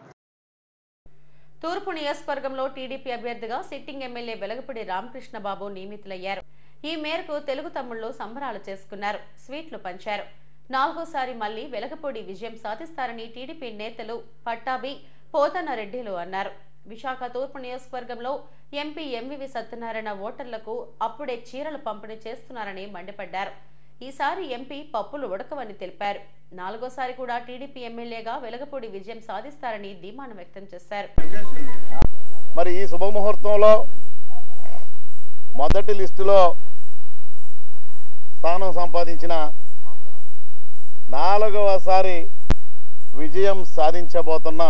తూర్పు నియోజకవర్గంలో టీడీపీ అభ్యర్థిగా సిట్టింగ్ ఎమ్మెల్యే వెలగపూడి రామకృష్ణ బాబు నియమితులయ్యారు. ఈ మేరకు తెలుగు తమ్ముళ్లు సంబరాలు చేసుకున్నారు, స్వీట్లు పంచారు. 4వ సారి మళ్లీ వెలగపూడి విజయం సాధిస్తారని టీడీపీ నేతలు పట్టాభి, పోతన్నారెడ్డిలు అన్నారు. విశాఖ తూర్పు నియోజకవర్గంలో ఎంపీ ఎంవివి సత్యనారాయణ ఓటర్లకు అప్పుడే చీరలు పంపిణీ చేస్తున్నారని మండిపడ్డారు. ఈసారి ఎంపీ పప్పులు ఉడకవని తెలిపారు. 4వ సారి కూడా టీడీపీ ఎమ్మెల్యేగా వెలగపూడి విజయం సాధిస్తారని ధీమాను వ్యక్తం చేశారు. మరి ఈ శుభముహూర్తంలో మొదటి లిస్టులో స్థానం సంపాదించిన 4వ సారి విజయం సాధించబోతున్న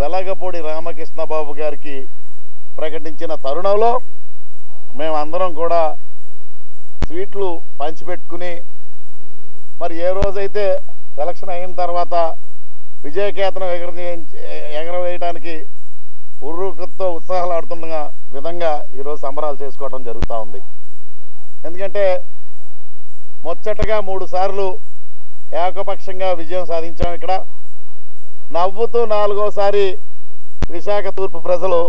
వెలగపూడి రామకృష్ణబాబు గారికి ప్రకటించిన తరుణంలో మేమందరం కూడా స్వీట్లు పంచిపెట్టుకుని మరి ఏ రోజైతే ఎలక్షన్ అయిన తర్వాత విజయకేతనం ఎగరవేయడానికి ఉర్రూకతో ఉత్సాహాలాడుతున్న విధంగా ఈరోజు సంబరాలు చేసుకోవడం జరుగుతూ ఉంది. ఎందుకంటే ముచ్చటగా 3 సార్లు ఏకపక్షంగా విజయం సాధించాం. ఇక్కడ నవ్వుతూ 4వ సారి విశాఖ తూర్పు ప్రజలు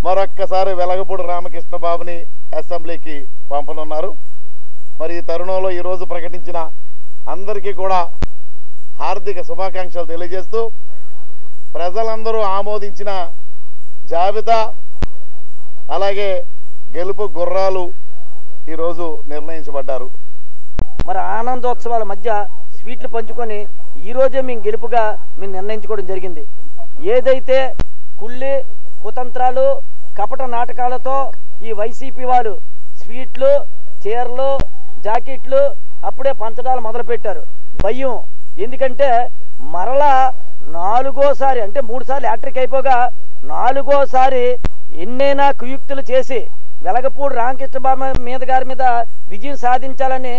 మరొక్కసారి వెలగపూడి రామకృష్ణ బాబుని అసెంబ్లీకి పంపనున్నారు. మరి ఈ తరుణంలో ఈరోజు ప్రకటించిన అందరికీ కూడా హార్దిక శుభాకాంక్షలు తెలియజేస్తూ ప్రజలందరూ ఆమోదించిన జాబితా అలాగే గెలుపు గుర్రాలు ఈరోజు నిర్ణయించబడ్డారు. మరి ఆనందోత్సవాల మధ్య స్వీట్లు పంచుకొని ఈరోజే మేము గెలుపుగా మేము నిర్ణయించుకోవడం జరిగింది. ఏదైతే కుళ్ళి కుతంత్రాలు కపట నాటకాలతో ఈ వైసీపీ వాళ్ళు స్వీట్లు, చీరలు, జాకెట్లు అప్పుడే పంచడాలు మొదలుపెట్టారు. భయం, ఎందుకంటే మరలా 4గోసారి అంటే 3 సార్లు హ్యాట్రిక్ అయిపోగా 4గోసారి ఎన్నైనా కుయుక్తులు చేసి వెలగపూడి రామకృష్ణ బాబు గారి మీద విజయం సాధించాలని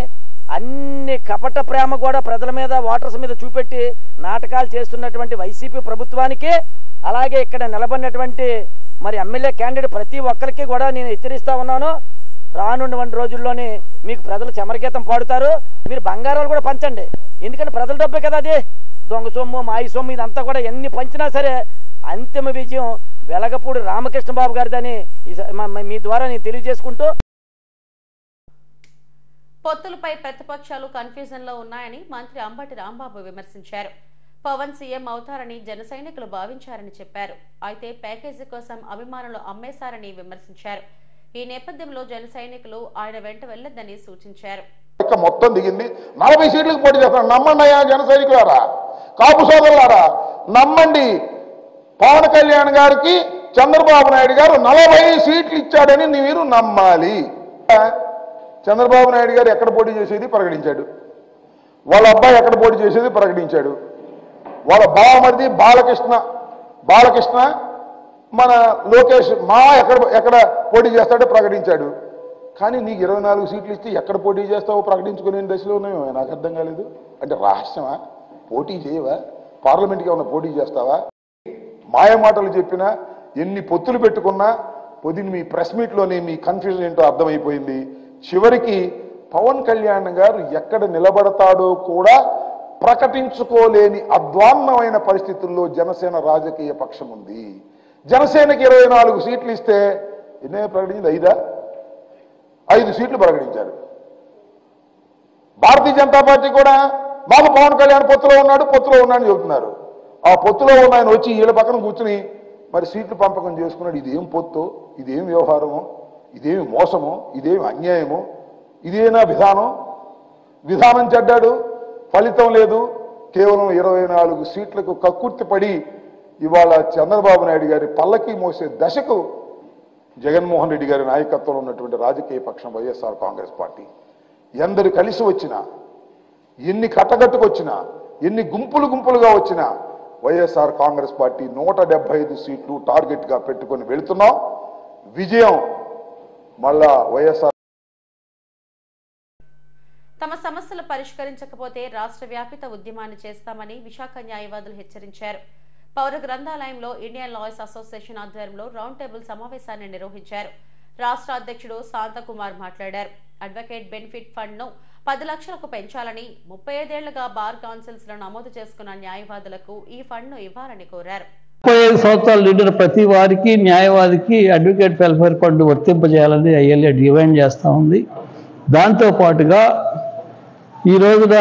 అన్ని కపట ప్రేమ కూడా ప్రజల మీద ఓటర్స్ మీద చూపెట్టి నాటకాలు చేస్తున్నటువంటి వైసీపీ ప్రభుత్వానికి, అలాగే ఇక్కడ నిలబడినటువంటి మరి ఎమ్మెల్యే క్యాండిడేట్ ప్రతి ఒక్కరికి కూడా నేను హెచ్చరిస్తూ ఉన్నాను. రానున్నటువంటి రోజుల్లోనే మీకు ప్రజలు చమరగీతం పాడుతారు. మీరు బంగారాలు కూడా పంచండి, ఎందుకంటే ప్రజల డబ్బే కదా అది. దొంగ సొమ్ము, మాయి సొమ్ము ఇదంతా కూడా ఎన్ని పంచినా సరే అంతిమ విజయం వెలగపూడి రామకృష్ణ బాబు గారిదని మీ ద్వారా నేను తెలియజేసుకుంటూ, పొత్తులపై ప్రతిపక్షాలు కన్ఫ్యూజన్ లో ఉన్నాయని మంత్రి అంబటి రాంబాబు విమర్శించారు. పవన్ సీఎం అవుతారని జన సైనికులు భావించారని చెప్పారు. అయితే ప్యాకేజీ కోసం అభిమానులు అమ్మేశారని విమర్శించారు. ఈ నేపథ్యంలో జన సైనికులు ఆయన వెంట వెళ్లొద్దని సూచించారు. మొత్తం దిగింది 40 సీట్లకు పోటీ చేస్తాను. నమ్మండి అయ్యా జన సైనికులారా, కాపు సోదరులారా, నమ్మండి. పవన్ కళ్యాణ్ గారికి చంద్రబాబు నాయుడు గారు 40 సీట్లు ఇచ్చాడని మీరు నమ్మాలి. చంద్రబాబు నాయుడు గారు ఎక్కడ పోటీ చేసేది ప్రకటించాడు, వాళ్ళ అబ్బాయి ఎక్కడ పోటీ చేసేది ప్రకటించాడు, వాళ్ళ బావమరిది బాలకృష్ణ మన లోకేష్ ఎక్కడ పోటీ చేస్తాడో ప్రకటించాడు. కానీ నీకు 24 సీట్లు ఇస్తే ఎక్కడ పోటీ చేస్తావో ప్రకటించుకునే దశలో ఉన్నాయో నాకు అర్థం కాలేదు. అంటే రహస్యమా? పోటీ చేయవా? పార్లమెంట్కి ఏమన్నా పోటీ చేస్తావా? మాయ మాటలు చెప్పినా, ఎన్ని పొత్తులు పెట్టుకున్నా పొద్దున్న మీ ప్రెస్ మీట్లోనే మీ కన్ఫ్యూజన్ ఏంటో అర్థమైపోయింది. చివరికి పవన్ కళ్యాణ్ గారు ఎక్కడ నిలబడతాడో కూడా ప్రకటించుకోలేని అధ్వాన్నమైన పరిస్థితుల్లో జనసేన రాజకీయ పక్షం ఉంది. జనసేనకి 24 సీట్లు ఇస్తే ఎన్నే ప్రకటించింది? 5 సీట్లు ప్రకటించారు. భారతీయ జనతా పార్టీ కూడా బాబు పవన్ కళ్యాణ్ పొత్తులో ఉన్నాడని చెబుతున్నారు. ఆ పొత్తులో ఉన్న ఆయన వచ్చి వీళ్ళ పక్కన కూర్చుని మరి సీట్లు పంపకం చేసుకున్నాడు. ఇదేం పొత్తు, ఇదేం వ్యవహారము, ఇదేమి మోసము, ఇదేమి అన్యాయము, ఇదేనా విధానం చెడ్డాడు, ఫలితం లేదు. కేవలం 24 సీట్లకు కక్కుర్తి పడి ఇవాళ చంద్రబాబు నాయుడు గారి పల్లకి మోసే దశకు జగన్మోహన్ రెడ్డి గారి నాయకత్వంలో ఉన్నటువంటి రాజకీయ పక్షం వైఎస్ఆర్ కాంగ్రెస్ పార్టీ ఎందరు కలిసి వచ్చినా, ఎన్ని కట్టగట్టుకొచ్చినా, ఎన్ని గుంపులుగా వచ్చినా వైఎస్ఆర్ కాంగ్రెస్ పార్టీ 175 సీట్లు టార్గెట్గా పెట్టుకొని వెళుతున్నాం. విజయం మళ్ళా వైఎస్ఆర్. తమ సమస్యలు పరిష్కరించకపోతే రాష్ట్ర వ్యాపిత ఉద్యమాన్ని చేస్తామని విశాఖ న్యాయవాదులు హెచ్చరించారు. పౌర గ్రంథాలయంలో ఇండియన్ లాయర్స్ అసోసియేషన్ ఆధ్వర్యంలో రౌండ్ టేబుల్ సమావేశాన్ని నిర్వహించారు. రాష్ట్ర అధ్యక్షుడు శాంతకుమార్ మాట్లాడారు. అడ్వకేట్ బెనిఫిట్ ఫండ్ ను 10 లక్షలకు పెంచాలని 35 ఏళ్లుగా బార్ కౌన్సిల్స్ లో నమోదు చేసుకున్న న్యాయవాదులకు ఈ ఫండ్ ను ఇవ్వాలని కోరారు. 35 సంవత్సరాలు నిండిన ప్రతి వారికి న్యాయవాదికి అడ్వకేట్ వెల్ఫేర్ ఫండ్ వర్తింపజేయాలని ఐఎల్ఏ డిమాండ్ చేస్తూ ఉంది. దాంతోపాటుగా ఈ రోజున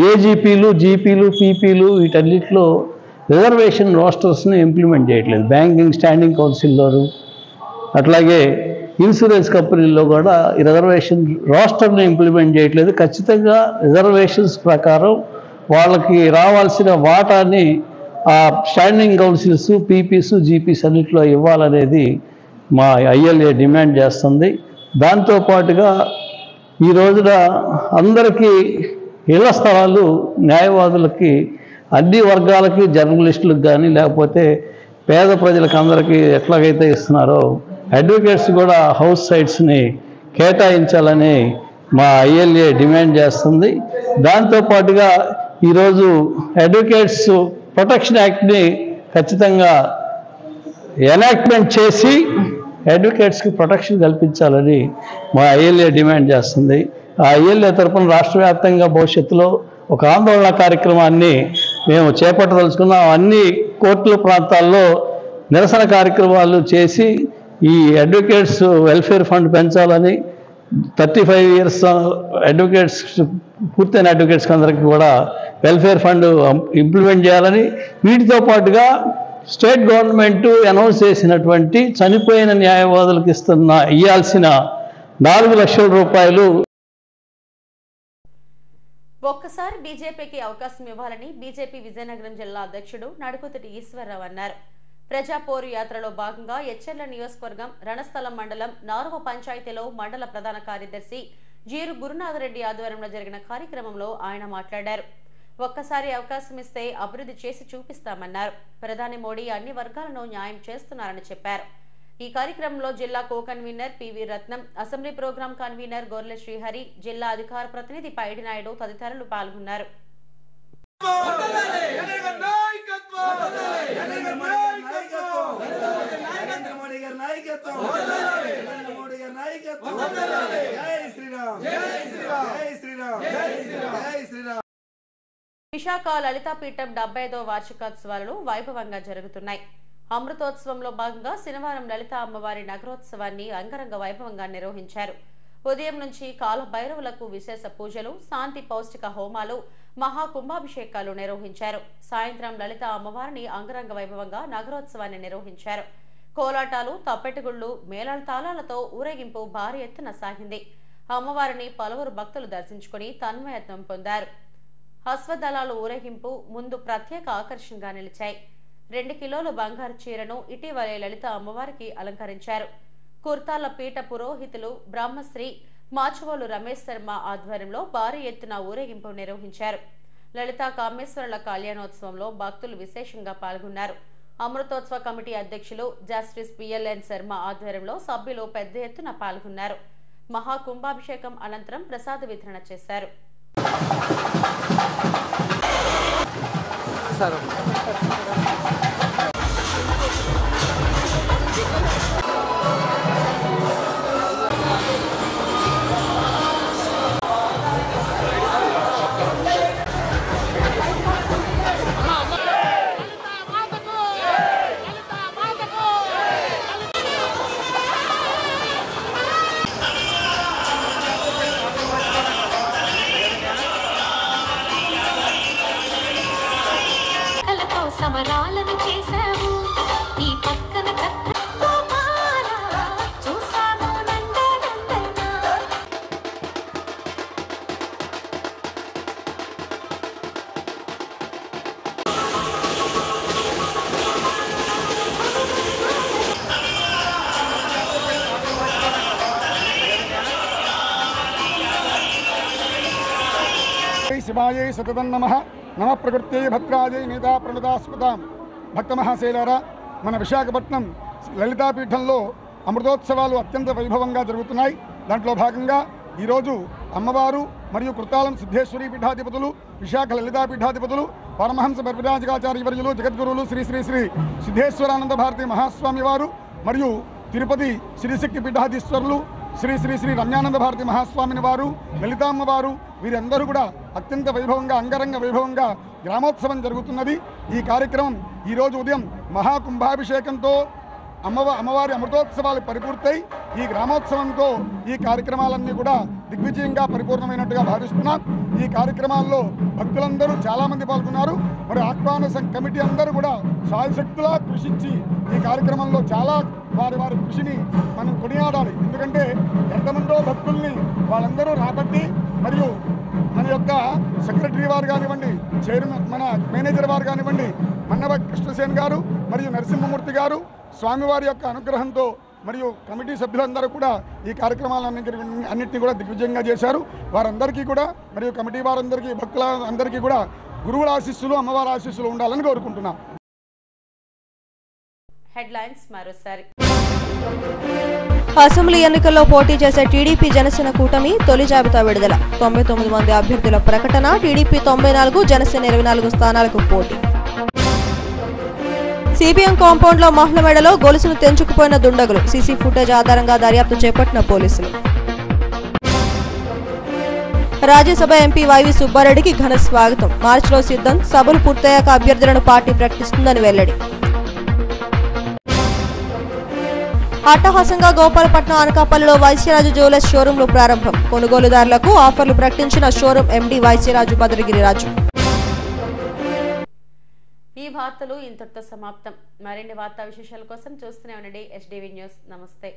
ఏజీపీలు, జీపీలు, పీపీలు వీటన్నిటిలో రిజర్వేషన్ రోస్టర్స్ని ఇంప్లిమెంట్ చేయట్లేదు. బ్యాంకింగ్ స్టాండింగ్ కౌన్సిల్లోను అట్లాగే ఇన్సూరెన్స్ కంపెనీల్లో కూడా ఈ రిజర్వేషన్ రోస్టర్ని ఇంప్లిమెంట్ చేయట్లేదు. ఖచ్చితంగా రిజర్వేషన్స్ ప్రకారం వాళ్ళకి రావాల్సిన వాటాని ఆ స్టాండింగ్ కౌన్సిల్స్, పీపీస్, జీపీస్ అన్నింటిలో ఇవ్వాలనేది మా ఐఎల్ఏ డిమాండ్ చేస్తుంది. దాంతోపాటుగా ఈ రోజున అందరికీ ఇళ్ల స్థలాలు న్యాయవాదులకి అన్ని వర్గాలకి, జర్నలిస్టులకు కానీ లేకపోతే పేద ప్రజలకు అందరికీ ఎట్లాగైతే ఇస్తున్నారో అడ్వకేట్స్ కూడా హౌస్ సైట్స్ని కేటాయించాలని మా ఐఎల్ఏ డిమాండ్ చేస్తుంది. దాంతోపాటుగా ఈరోజు అడ్వకేట్స్ ప్రొటెక్షన్ యాక్ట్ని ఖచ్చితంగా ఎనాక్ట్మెంట్ చేసి అడ్వకేట్స్కి ప్రొటెక్షన్ కల్పించాలని మా ఐఎల్ఏ డిమాండ్ చేస్తుంది. ఆ ఐఎల్ఏ తరఫున రాష్ట్ర వ్యాప్తంగా భవిష్యత్తులో ఒక ఆందోళన కార్యక్రమాన్ని మేము చేపట్టదలుచుకున్నాం. అన్ని కోర్టుల ప్రాంతాల్లో నిరసన కార్యక్రమాలు చేసి ఈ అడ్వకేట్స్ వెల్ఫేర్ ఫండ్ పెంచాలని, 35 ఇయర్స్ అడ్వకేట్స్ పూర్తయిన అడ్వకేట్స్కి అందరికీ కూడా వెల్ఫేర్ ఫండ్ ఇంప్లిమెంట్ చేయాలని, వీటితో పాటుగా స్టేట్ గవర్నమెంట్ అనౌన్స్ చేసినటువంటి చనిపోయిన న్యాయవాదులకు ఇవ్వాల్సిన 4 లక్షల రూపాయలు ఒక్కసారి బీజేపీకి అవకాశం ఇవ్వాలని బీజేపీ విజయనగరం జిల్లా అధ్యక్షుడు నడుకుతటి ఈశ్వరరావు అన్నారు. ప్రజాపోరు యాత్రలో భాగంగా ఎచ్చెర్ల నియోజకవర్గం రణస్థలం మండలం 4వ పంచాయతీలో మండల ప్రధాన కార్యదర్శి జీరు గురునాథరెడ్డి ఆధ్వర్యంలో జరిగిన కార్యక్రమంలో ఆయన మాట్లాడారు. ఒక్కసారి అవకాశం ఇస్తే అభివృద్ధి చేసి చూపిస్తామన్నారు. ప్రధాని మోడీ అన్ని వర్గాలను న్యాయం చేస్తున్నారని చెప్పారు. ఈ కార్యక్రమంలో జిల్లా కో కన్వీనర్ పివి రత్నం, అసెంబ్లీ ప్రోగ్రాం కన్వీనర్ గొర్లె శ్రీహరి, జిల్లా అధికార ప్రతినిధి పైడి నాయుడు తదితరులు పాల్గొన్నారు. విశాఖ లలితాపీఠం 75వ వార్షికోత్సవాలు వైభవంగా జరుగుతున్నాయి. అమృతోత్సవంలో భాగంగా శనివారం లలిత అమ్మవారి నగరోత్సవాన్ని అంగరంగ వైభవంగా నిర్వహించారు. ఉదయం నుంచి కాలభైరవులకు విశేష పూజలు, శాంతి పౌష్టిక హోమాలు, మహాకుంభాభిషేకాలు నిర్వహించారు. సాయంత్రం లలిత అమ్మవారిని అంగరంగ వైభవంగా నగరోత్సవాన్ని నిర్వహించారు. కోలాటాలు, తప్పెటగుళ్లు, మేళాల తాళాలతో ఊరేగింపు భారీ ఎత్తున సాగింది. అమ్మవారిని పలువురు భక్తులు దర్శించుకుని తన్మయత్వం పొందారు. అశ్వదళాలు ఊరేగింపు ముందు ప్రత్యేక ఆకర్షణగా నిలిచాయి. 2 కిలోల బంగారు చీరను ఇటీవలే లలిత అమ్మవారికి అలంకరించారు. కుర్తాల పీఠ పురోహితులు బ్రహ్మశ్రీ మాచువోలు రమేష్ శర్మ ఆధ్వర్యంలో భారీ ఎత్తున ఊరేగింపు నిర్వహించారు. లలితా కామేశ్వరుల కళ్యాణోత్సవంలో భక్తులు విశేషంగా పాల్గొన్నారు. అమృతోత్సవ కమిటీ అధ్యక్షులు జస్టిస్ పిఎల్ఎన్ శర్మ ఆధ్వర్యంలో సభ్యులు పెద్ద ఎత్తున పాల్గొన్నారు. మహాకుంభాభిషేకం అనంతరం ప్రసాద వితరణ చేశారు. సమరాలను చేశాము ఈ పక్కన చూసాము శివాయై సతతం నమః. నమ ప్రకృతి భద్రాజై నేతా ప్రణదాస్పదాం. భక్త మహాశైలారా, మన విశాఖపట్నం లలితాపీఠంలో అమృతోత్సవాలు అత్యంత వైభవంగా జరుగుతున్నాయి. దాంట్లో భాగంగా ఈరోజు అమ్మవారు మరియు కృతాలం సిద్ధేశ్వరీ పీఠాధిపతులు, విశాఖ లలితాపీఠాధిపతులు, పరమహంస పరివ్రాజకాచార్య వర్యులు, జగద్గురువులు శ్రీ శ్రీ శ్రీ సిద్ధేశ్వరానంద భారతి మహాస్వామి వారు మరియు తిరుపతి శ్రీశక్తి పీఠాధీశ్వరులు శ్రీ శ్రీ శ్రీ రమ్యానంద భారతి మహాస్వామిని వారు, లలితామ్మవారు వీరందరూ కూడా అత్యంత వైభవంగా అంగరంగ వైభవంగా గ్రామోత్సవం జరుగుతున్నది. ఈ కార్యక్రమం ఈరోజు ఉదయం మహాకుంభాభిషేకంతో అమ్మవారి అమృతోత్సవాలు పరిపూర్తయి ఈ గ్రామోత్సవంతో ఈ కార్యక్రమాలన్నీ కూడా దిగ్విజయంగా పరిపూర్ణమైనట్టుగా భావిస్తున్నాం. ఈ కార్యక్రమాల్లో భక్తులందరూ చాలామంది పాల్గొన్నారు. మరి ఆహ్వాన కమిటీ అందరూ కూడా శాయశక్తులా కృషించి ఈ కార్యక్రమంలో చాలా వారి కృషిని మనం కొనియాడాలి. ఎందుకంటే ఎంతమందో భక్తుల్ని వాళ్ళందరూ రాబట్టి మరియు మన యొక్క సెక్రటరీ వారు కానివ్వండి, చైర్మన్ మన మేనేజర్ వారు కానివ్వండి, మన్నవ కృష్ణసేన్ గారు మరియు నరసింహమూర్తి గారు స్వామివారి యొక్క అనుగ్రహంతో మరియు కమిటీ సభ్యులందరూ కూడా ఈ కార్యక్రమాలన్నింటినీ కూడా దిగ్విజయంగా చేశారు. వారందరికీ కూడా మరియు కమిటీ వారందరికీ భక్తుల అందరికీ కూడా గురువుల ఆశీస్సులు, అమ్మవారి ఆశీస్సులు ఉండాలని కోరుకుంటున్నాం. హెడ్లైన్స్ మరోసారి. అసెంబ్లీ ఎన్నికల్లో పోటీ చేసే టీడీపీ జనసేన కూటమి తొలి జాబితా విడుదల. 99 మంది అభ్యర్థుల ప్రకటన. టీడీపీ 94, జనసేన 24 స్థానాలకు పోటీ. సిబిఎం కాంపౌండ్ లో మహిళ మెడలో గొలుసును తెంచుకుపోయిన దుండగులు. సీసీ ఫుటేజ్ ఆధారంగా దర్యాప్తు చేపట్టిన పోలీసులు. రాజ్యసభ ఎంపీ వైవి సుబ్బారెడ్డికి ఘన స్వాగతం. మార్చిలో సిద్ధం. సభలు పూర్తయ్యాక అభ్యర్థులను పార్టీ ప్రకటిస్తుందని వెల్లడి. అట్టహాసంగా గోపాలపట్నం అనకాపల్లిలో వైశ్యరాజు జ్యువెలర్స్ షోరూంలు ప్రారంభం. కొనుగోలుదారులకు ఆఫర్లు ప్రకటించిన షోరూం ఎండీ వైశ్యరాజు భద్రగిరిరాజు. ఈ వార్తలు ఇంతటితో సమాప్తం. మరిన్ని వార్తా విశేషాల కోసం చూస్తూనే ఉండండి SDV న్యూస్. నమస్తే.